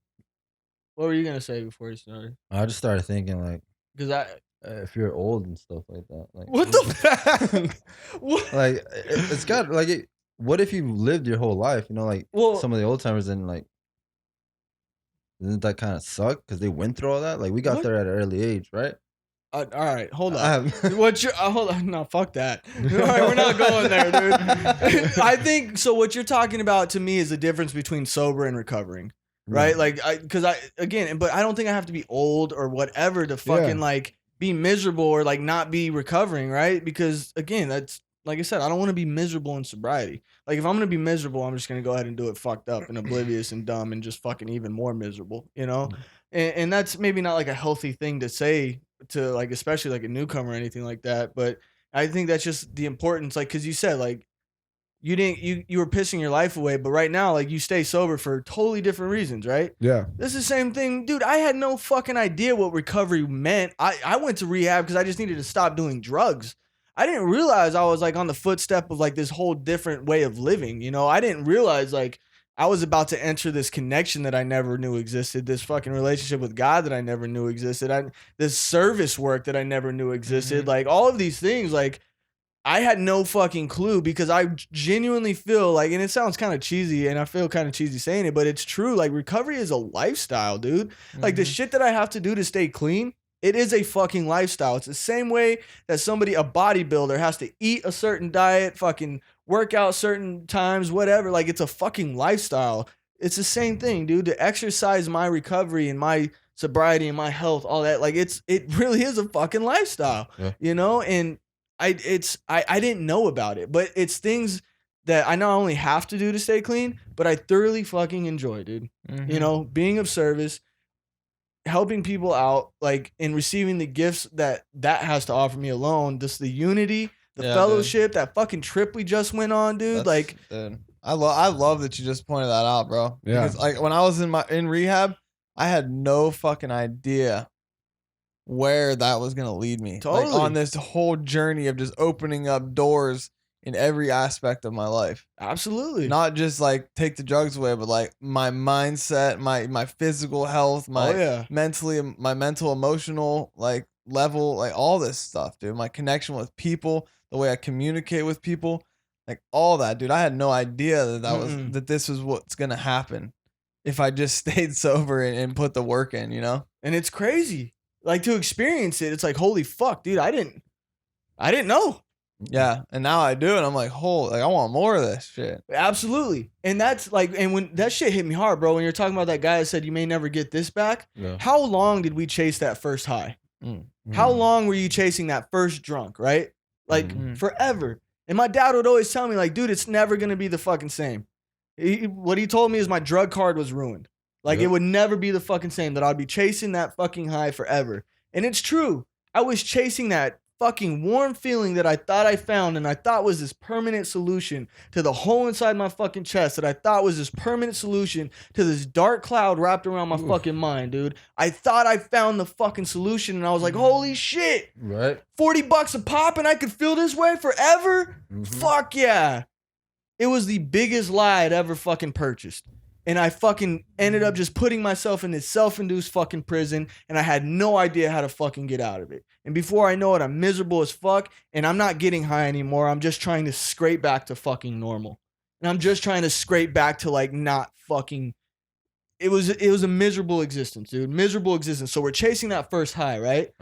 What were you gonna say before you started? I just started thinking like, Because if you're old and stuff like that, like what the fuck? What? like it's got like what if you lived your whole life, you know, like some of the old timers, and like didn't that kind of suck because they went through all that? Like we got there at an early age, right? All right, hold on. What you hold on? No, fuck that. All right, we're not going there, dude. I think so. What you're talking about to me is the difference between sober and recovering, right? Like, because again, but I don't think I have to be old or whatever to fucking like be miserable or like not be recovering, right? Because again, that's like I said, I don't want to be miserable in sobriety. Like, if I'm gonna be miserable, I'm just gonna go ahead and do it fucked up and oblivious and dumb and just fucking even more miserable, you know? And that's maybe not like a healthy thing to say to like, especially like a newcomer or anything like that. But I think that's just the importance, like, because you said like you were pissing your life away, but right now like you stay sober for totally different reasons, right? Yeah. This is the same thing, dude. I had no fucking idea what recovery meant. I went to rehab because I just needed to stop doing drugs. I didn't realize I was like on the footstep of like this whole different way of living. You know, I didn't realize like I was about to enter this connection that I never knew existed, this fucking relationship with God that I never knew existed, this service work that I never knew existed. Like all of these things, like I had no fucking clue because I genuinely feel like, and it sounds kind of cheesy and I feel kind of cheesy saying it, but it's true. Like recovery is a lifestyle, dude. Like the shit that I have to do to stay clean, it is a fucking lifestyle. It's the same way that a bodybuilder has to eat a certain diet, fucking work out certain times, whatever. Like it's a fucking lifestyle. It's the same thing, dude. To exercise my recovery and my sobriety and my health, all that, like it really is a fucking lifestyle, you know? And I didn't know about it, but it's things that I not only have to do to stay clean, but I thoroughly fucking enjoy, dude. You know, being of service, helping people out, like, and receiving the gifts that has to offer me alone. Just the unity, the fellowship, that fucking trip we just went on, dude. Dude, I love that you just pointed that out, bro. Yeah. Because like when I was in rehab, I had no fucking idea where that was gonna lead me. Totally. Like on this whole journey of just opening up doors in every aspect of my life. Absolutely. Not just like take the drugs away, but like my mindset, my physical health, my mental, emotional like level, like all this stuff, dude. My connection with people, the way I communicate with people, like all that, dude. I had no idea that this was what's gonna happen if I just stayed sober and put the work in, you know? And it's crazy. Like to experience it, it's like, holy fuck, dude, I didn't know. Yeah. And now I do, and I'm like, I want more of this shit. Absolutely. And that's like, and when that shit hit me hard, bro, when you're talking about that guy that said you may never get this back, how long did we chase that first high? How long were you chasing that first drunk, right? Like forever. And my dad would always tell me, like, dude, it's never gonna be the fucking same. What he told me is my drug card was ruined. Like it would never be the fucking same, that I'd be chasing that fucking high forever. And it's true. I was chasing that fucking warm feeling that I thought I found and I thought was this permanent solution to the hole inside my fucking chest, that I thought was this permanent solution to this dark cloud wrapped around my fucking mind, dude. I thought I found the fucking solution and I was like, holy shit. Right. $40 a pop and I could feel this way forever? Fuck yeah. It was the biggest lie I'd ever fucking purchased. And I fucking ended up just putting myself in this self-induced fucking prison, and I had no idea how to fucking get out of it. And before I know it, I'm miserable as fuck, and I'm not getting high anymore. I'm just trying to scrape back to fucking normal. And I'm just trying to scrape back to like not fucking. It was a miserable existence, dude. Miserable existence. So we're chasing that first high, right?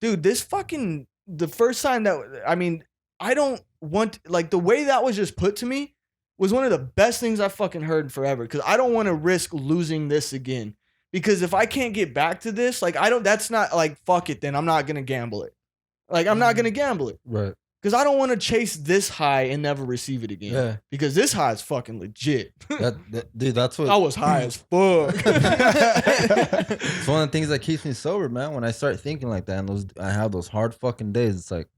Dude, the first time that, I mean, I don't want, like the way that was just put to me was one of the best things I fucking heard in forever, because I don't want to risk losing this again. Because if I can't get back to this, like that's not like, fuck it, then I'm not going to gamble it. Like I'm not going to gamble it. Right. Because I don't want to chase this high and never receive it again. Yeah. Because this high is fucking legit. Dude, that's what I was high as fuck. It's one of the things that keeps me sober, man. When I start thinking like that and I have those hard fucking days, it's like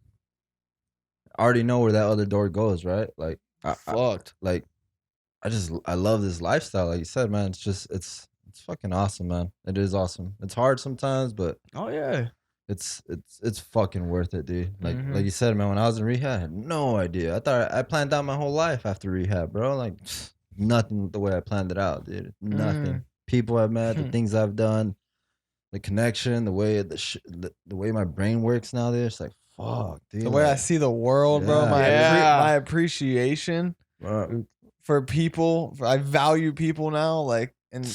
I already know where that other door goes, right? Like, Fucked. I love this lifestyle. Like you said, man, it's fucking awesome, man. It is awesome. It's hard sometimes, but Oh yeah. it's fucking worth it, dude. Like Mhm. you said, man, when I was in rehab, I had no idea. I thought I planned out my whole life after rehab, bro. Like nothing the way I planned it out, dude. Nothing. People I've met, the things I've done, the connection, the way the way my brain works now, dude. It's like fuck, dude. The way I like, see the world, bro. Yeah. My appreciation for people. I value people now. Like, and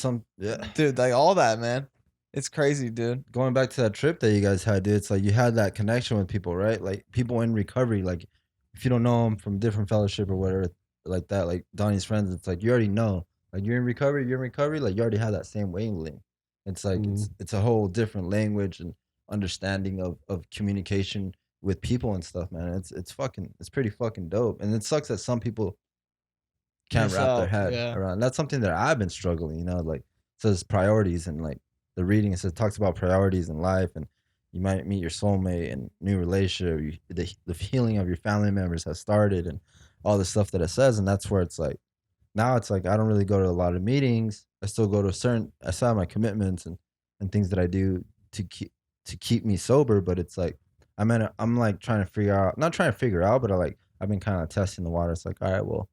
dude, like all that, man. It's crazy, dude. Going back to that trip that you guys had, dude, it's like you had that connection with people, right? Like people in recovery, like if you don't know them from different fellowship or whatever, like that, like Donnie's friends, it's like you already know, like you're in recovery, like you already have that same wavelength. It's like it's a whole different language and understanding of communication with people and stuff, man. It's pretty fucking dope, and it sucks that some people can't wrap their head around. That's something that I've been struggling, you know, like it says priorities and like. The reading, it says, talks about priorities in life, and you might meet your soulmate and new relationship. The healing of your family members has started, and all the stuff that it says. And that's where it's like, now it's like I don't really go to a lot of meetings. I still go to I still have my commitments and things that I do to keep me sober. But it's like I'm like trying to figure out, not trying to figure out, but I've been kind of testing the water. It's like, all right, well,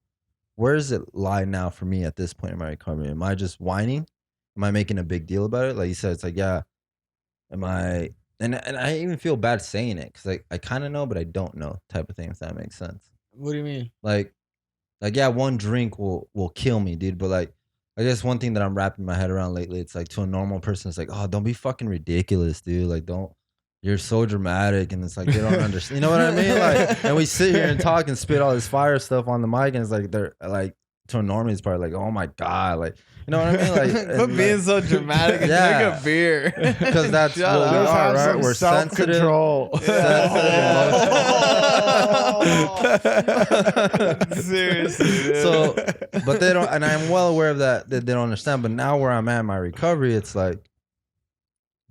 where does it lie now for me at this point in my recovery? Am I just whining? Am I making a big deal about it? Like you said, it's like, yeah, am I? And I even feel bad saying it because I kind of know, but I don't know type of thing, if that makes sense. What do you mean? Like yeah, one drink will kill me, dude. But like, I guess one thing that I'm wrapping my head around lately, it's like to a normal person, it's like, oh, don't be fucking ridiculous, dude. Like, you're so dramatic, and it's like they don't understand. You know what I mean? Like, and we sit here and talk and spit all this fire stuff on the mic, and it's like they're like, to a normie, it's probably like, oh my god, like. You know what I mean? Like, quit being so dramatic and drink a beer. Because that's what we are, right? We're sensitive. Seriously, dude. So, but they don't, and I'm well aware of that they don't understand. But now where I'm at in my recovery, it's like,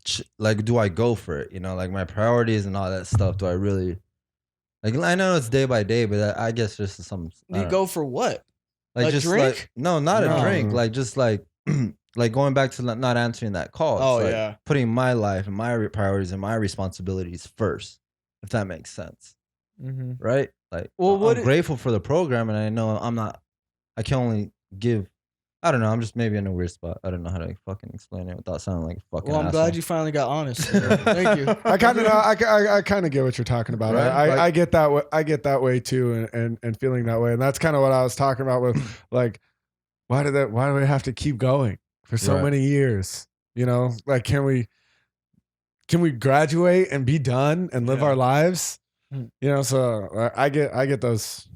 do I go for it? You know, like my priorities and all that stuff. Do I really? Like, I know it's day by day, but I guess just some. You go for what? Like a just drink? Like, no, not a drink. Like just like like going back to not answering that call. Oh, like yeah. putting my life and my priorities and my responsibilities first, if that makes sense. Mm-hmm. Right? Like, well, I'm grateful for the program, and I know I can only give. I don't know. I'm just maybe in a weird spot. I don't know how to fucking explain it without sounding like a fucking. Well, I'm glad you finally got honest. Thank you. I kind of know. I kind of get what you're talking about. Right? I get that. I get that way too, and feeling that way, and that's kind of what I was talking about with like, why do we have to keep going for so many years? You know, like can we graduate and be done and live our lives? You know, so I get those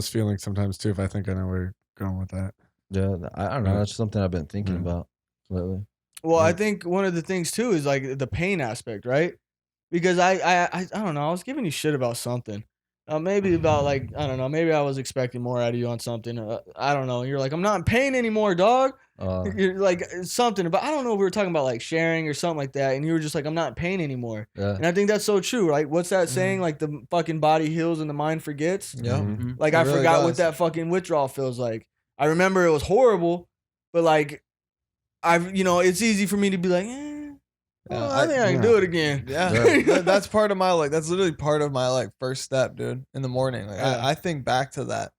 feelings sometimes too. If I think I know where you're going with that. Yeah, I don't know. That's something I've been thinking about lately. Well, I think one of the things too is like the pain aspect, right? Because I don't know. I was giving you shit about something. Maybe about like, I don't know. Maybe I was expecting more out of you on something. I don't know. You're like, I'm not in pain anymore, dog. You're like something about, I don't know if we were talking about like sharing or something like that. And you were just like, I'm not in pain anymore. Yeah. And I think that's so true. Like, what's that saying? Like the fucking body heals and the mind forgets. Yeah. Like I forgot what that fucking withdrawal feels like. I remember it was horrible, but like, it's easy for me to be like, I think I can do it again. Yeah. That's part of my, like, that's literally part of my, like, first step, dude, in the morning. Like, I think back to that.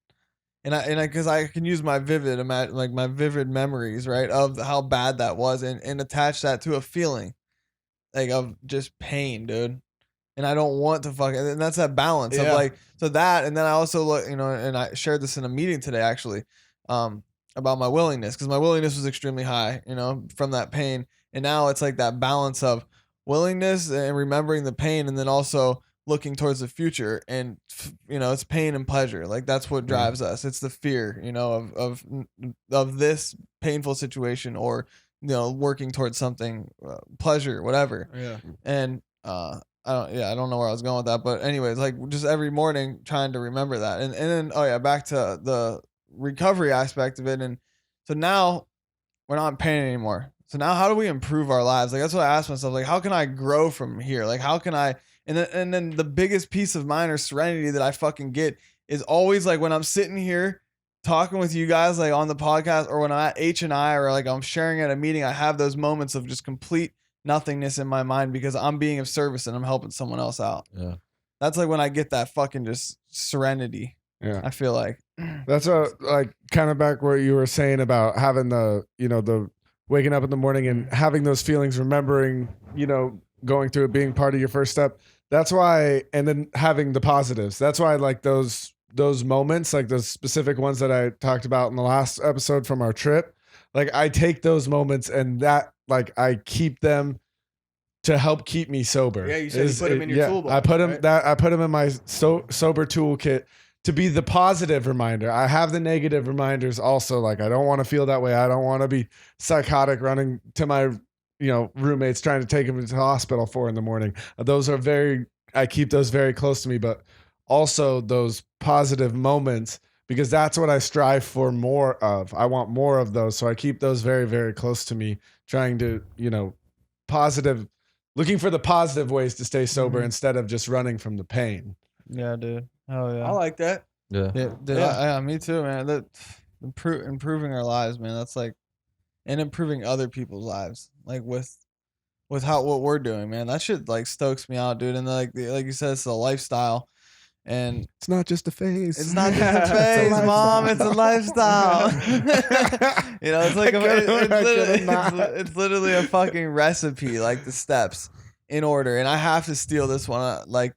And because I can use my vivid memories, right, of how bad that was and attach that to a feeling, like, of just pain, dude. And I don't want to and that's that balance of like, so that, and then I also look, and I shared this in a meeting today, actually, about my willingness, because my willingness was extremely high, from that pain. And now it's like that balance of willingness and remembering the pain, and then also looking towards the future. And, it's pain and pleasure. Like that's what drives us. It's the fear, of this painful situation, or, working towards something, pleasure, whatever. Yeah. And, I don't know where I was going with that, but anyways, like just every morning trying to remember that. And then, back to the recovery aspect of it. And so now we're not in pain anymore. So now how do we improve our lives? Like, that's what I asked myself. Like, how can I grow from here? Like, how can I, And then the biggest peace of mind or serenity that I fucking get is always like when I'm sitting here talking with you guys like on the podcast, or when I'm at H&I, or like I'm sharing at a meeting, I have those moments of just complete nothingness in my mind because I'm being of service and I'm helping someone else out. Yeah. That's like when I get that fucking just serenity. Yeah. I feel like That's like kind of back where you were saying about having the, the waking up in the morning and having those feelings, remembering, going through it, being part of your first step. That's why, and then having the positives. That's why I like those moments, like those specific ones that I talked about in the last episode from our trip. Like I take those moments and that, like I keep them to help keep me sober. Yeah, you said you put them in your toolbox. I put them right? I put them in my sober toolkit to be the positive reminder. I have the negative reminders also. Like I don't want to feel that way. I don't want to be psychotic running to my roommates trying to take them to the hospital 4 a.m. Those are I keep those very close to me, but also those positive moments, because that's what I strive for more of. I want more of those. So I keep those very, very close to me, trying to, looking for the positive ways to stay sober instead of just running from the pain. yeah, dude. Oh yeah. I like that. Yeah. Yeah, dude, yeah, me too, man. That improving our lives, man. That's like, and improving other people's lives, like with what we're doing, man. That shit like stokes me out, dude. And like you said, it's a lifestyle, and It's not just a phase. it's not just a phase, mom. It's a lifestyle. It's like it's literally a fucking recipe, like the steps in order. And I have to steal this one, like.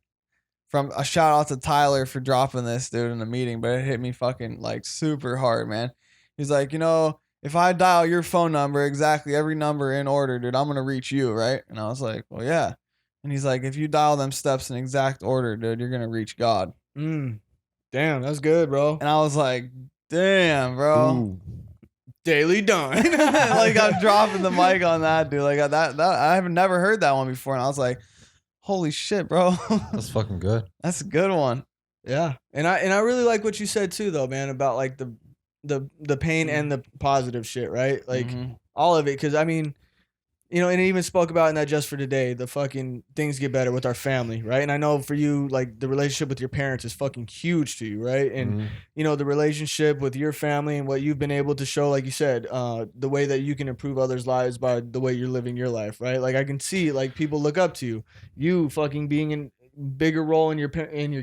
From a shout out to Tyler for dropping this, dude, in the meeting, but it hit me fucking like super hard, man. He's like, if I dial your phone number, exactly every number in order, dude, I'm gonna reach you, right? And I was like, well, yeah. And he's like, if you dial them steps in exact order, dude, you're gonna reach God. Damn, that's good, bro. And I was like, damn, bro. Ooh. Daily done. Like I'm dropping the mic on that, dude. Like that I have never heard that one before, and I was like, holy shit, bro. That's fucking good. That's a good one. Yeah, and I really like what you said too, though, man, about like the pain and the positive shit, right? Like all of it, because I mean, and it even spoke about in that Just for Today, the fucking things get better with our family, right? And I know for you, like the relationship with your parents is fucking huge to you, right? And the relationship with your family and what you've been able to show, like you said, the way that you can improve others' lives by the way you're living your life, right? Like I can see, like people look up to you, fucking being in bigger role in your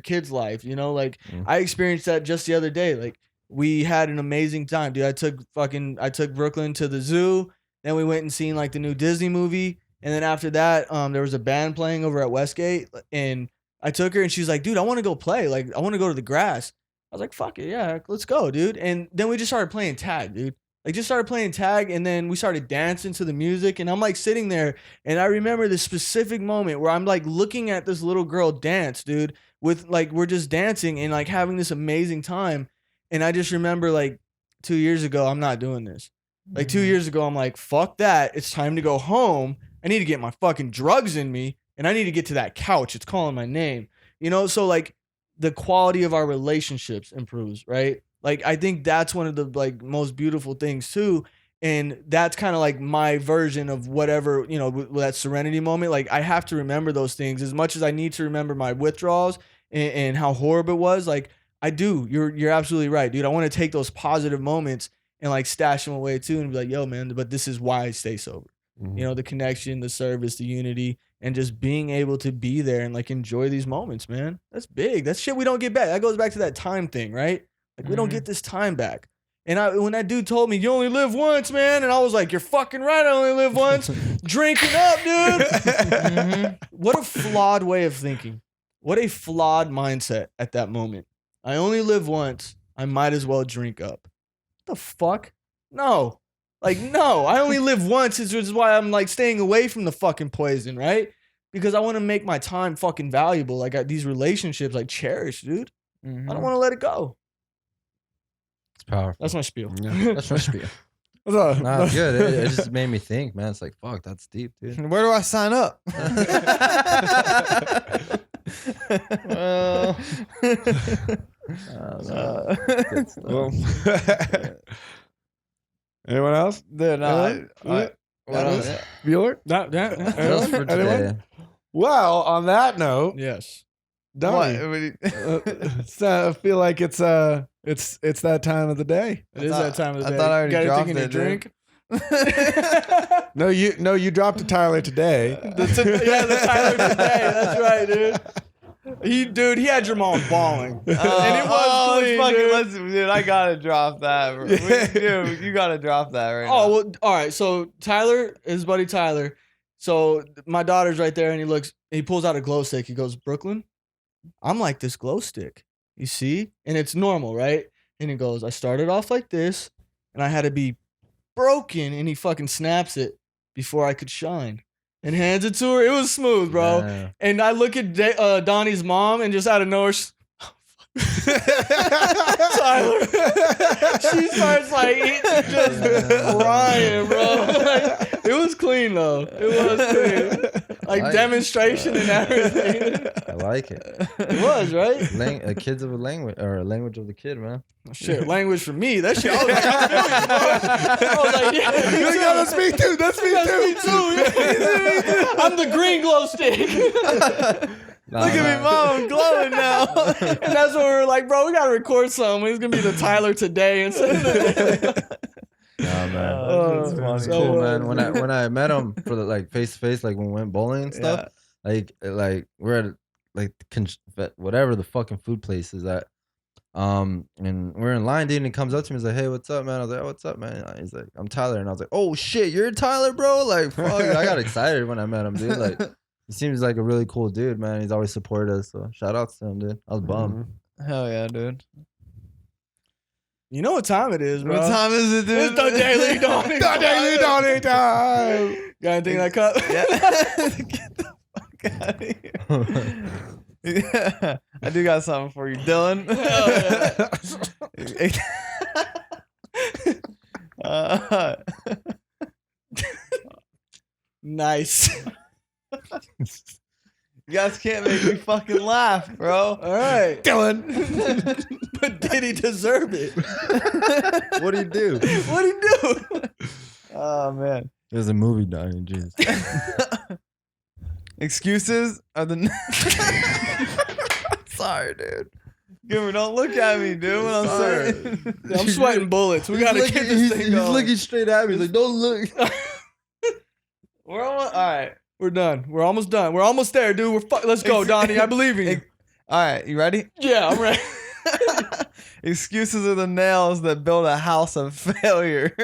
kid's life, like I experienced that just the other day. Like we had an amazing time, dude. I took Brooklyn to the zoo. Then we went and seen like the new Disney movie. And then after that, there was a band playing over at Westgate. And I took her and she's like, dude, I want to go play. Like, I want to go to the grass. I was like, fuck it. Yeah, let's go, dude. And then we just started playing tag, dude. Like, just started playing tag. And then we started dancing to the music. And I'm like sitting there. And I remember this specific moment where I'm like looking at this little girl dance, dude. With like, we're just dancing and like having this amazing time. And I just remember like 2 years ago, I'm not doing this. Like 2 years ago, I'm like, fuck that. It's time to go home. I need to get my fucking drugs in me. And I need to get to that couch. It's calling my name. So like the quality of our relationships improves, right? Like I think that's one of the like most beautiful things too. And that's kind of like my version of whatever, that serenity moment. Like I have to remember those things as much as I need to remember my withdrawals and how horrible it was. Like I do. You're absolutely right, dude. I want to take those positive moments and like stash them away too and be like, yo, man, but this is why I stay sober. The connection, the service, the unity, and just being able to be there and like enjoy these moments, man. That's big. That's shit we don't get back. That goes back to that time thing, right? Like we don't get this time back. And when that dude told me, you only live once, man. And I was like, you're fucking right. I only live once. Drinking up, dude. What a flawed way of thinking. What a flawed mindset at that moment. I only live once. I might as well drink up. The fuck? No. Like, no. I only live once, which is why I'm like staying away from the fucking poison, right? Because I want to make my time fucking valuable. Like these relationships, like cherish, dude. I don't want to let it go. It's powerful. That's my spiel. Yeah, that's my spiel. Nah, it's good. It just made me think, man. It's like, fuck, that's deep, dude. Where do I sign up? Well, anyone else? Dude, no, What else? Bueller? Just for today. Well, on that note, Yes. Donnie, so I feel like it's that time of the day. It is that time of the day. I thought I already Got dropped anything in your it, drink? No, you dropped to Tyler today. The Tyler today. That's right, dude. He had Jamal balling. And it was clean, dude. I gotta drop that, bro. Dude, you gotta drop that right now. Oh, well, all right. So Tyler, his buddy Tyler. So my daughter's right there, and he pulls out a glow stick. He goes, Brooklyn, I'm like this glow stick. You see? And it's normal, right? And he goes, I started off like this, and I had to be broken, and he fucking snaps it before I could shine. And hands it to her. It was smooth, bro. Yeah. And I look at Donnie's mom, and just out of nowhere, Tyler. She starts like just crying, bro. Like, it was clean though. It was clean. Like demonstration and everything. I like it. It was, right? Kids of a language or language of the kid, man. Shit, language for me. That shit. I was like, I was like, Yeah, that's me too. That's me too. I'm the green glow stick. Look at me, mom, I'm glowing now. And that's what we were like, bro, we gotta record something. It's gonna be the Tyler today instead of the Nah, man. That's funny. It's cool, man. When I met him for the like face to face, like when we went bowling and stuff, like we're at like whatever the fucking food place is at. And we're in line, dude, and he comes up to me. He's like, "Hey, what's up, man?" I was like, "Oh, what's up, man?" He's like, "I'm Tyler," and I was like, "Oh shit, you're Tyler, bro!" Like, fuck, I got excited when I met him, dude. Like, he seems like a really cool dude, man. He's always supported us, so shout out to him, dude. I was bummed. Hell yeah, dude. You know what time it is, bro? What time is it, dude? It's the Daily Donnie. The Daily Donnie time. Got anything in that cup? Yeah. Get the fuck out of here. Yeah, I do got something for you, Dylan. Nice. You guys can't make me fucking laugh, bro. All right. Dylan. But did he deserve it? What do you do? What'd he do? Oh, man. There's a movie, Donnie. Jeez. Excuses are the... Sorry, dude. Gimmer, don't look at me, dude, when I'm saying... I'm sweating bullets. We gotta get this thing He's going. looking straight at me. He's like, don't look. We're almost... All right. We're done. We're almost done. We're almost there, dude. Let's go, Donnie. I believe in you. All right, you ready? Yeah, I'm ready. Excuses are the nails that build a house of failure.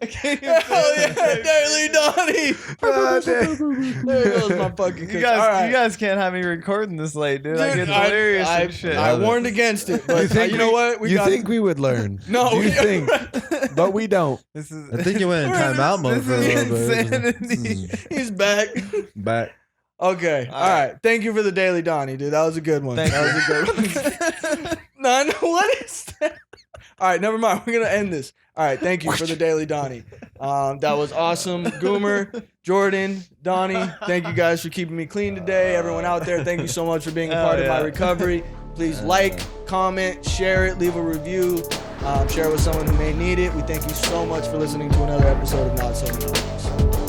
I can't even Hell yeah, Daily Donnie. There goes my fucking you guys can't have me recording this late, dude. I get delirious and shit. I warned against it, but you know what? You think we would learn? No, you think, but we don't. This is I think you went in timeout mode for a little bit. insanity. He's back. Back. Okay. All right. Thank you for the Daily Donnie, dude. That was a good one. Thank That was a good one. No, what is that? All right, never mind. We're gonna end this. All right, thank you for the Daily Donnie. That was awesome. Goomer, Jordan, Donnie, thank you guys for keeping me clean today. Everyone out there, thank you so much for being a part of my recovery. Please like, comment, share it, leave a review, share it with someone who may need it. We thank you so much for listening to another episode of Not So Anonymous.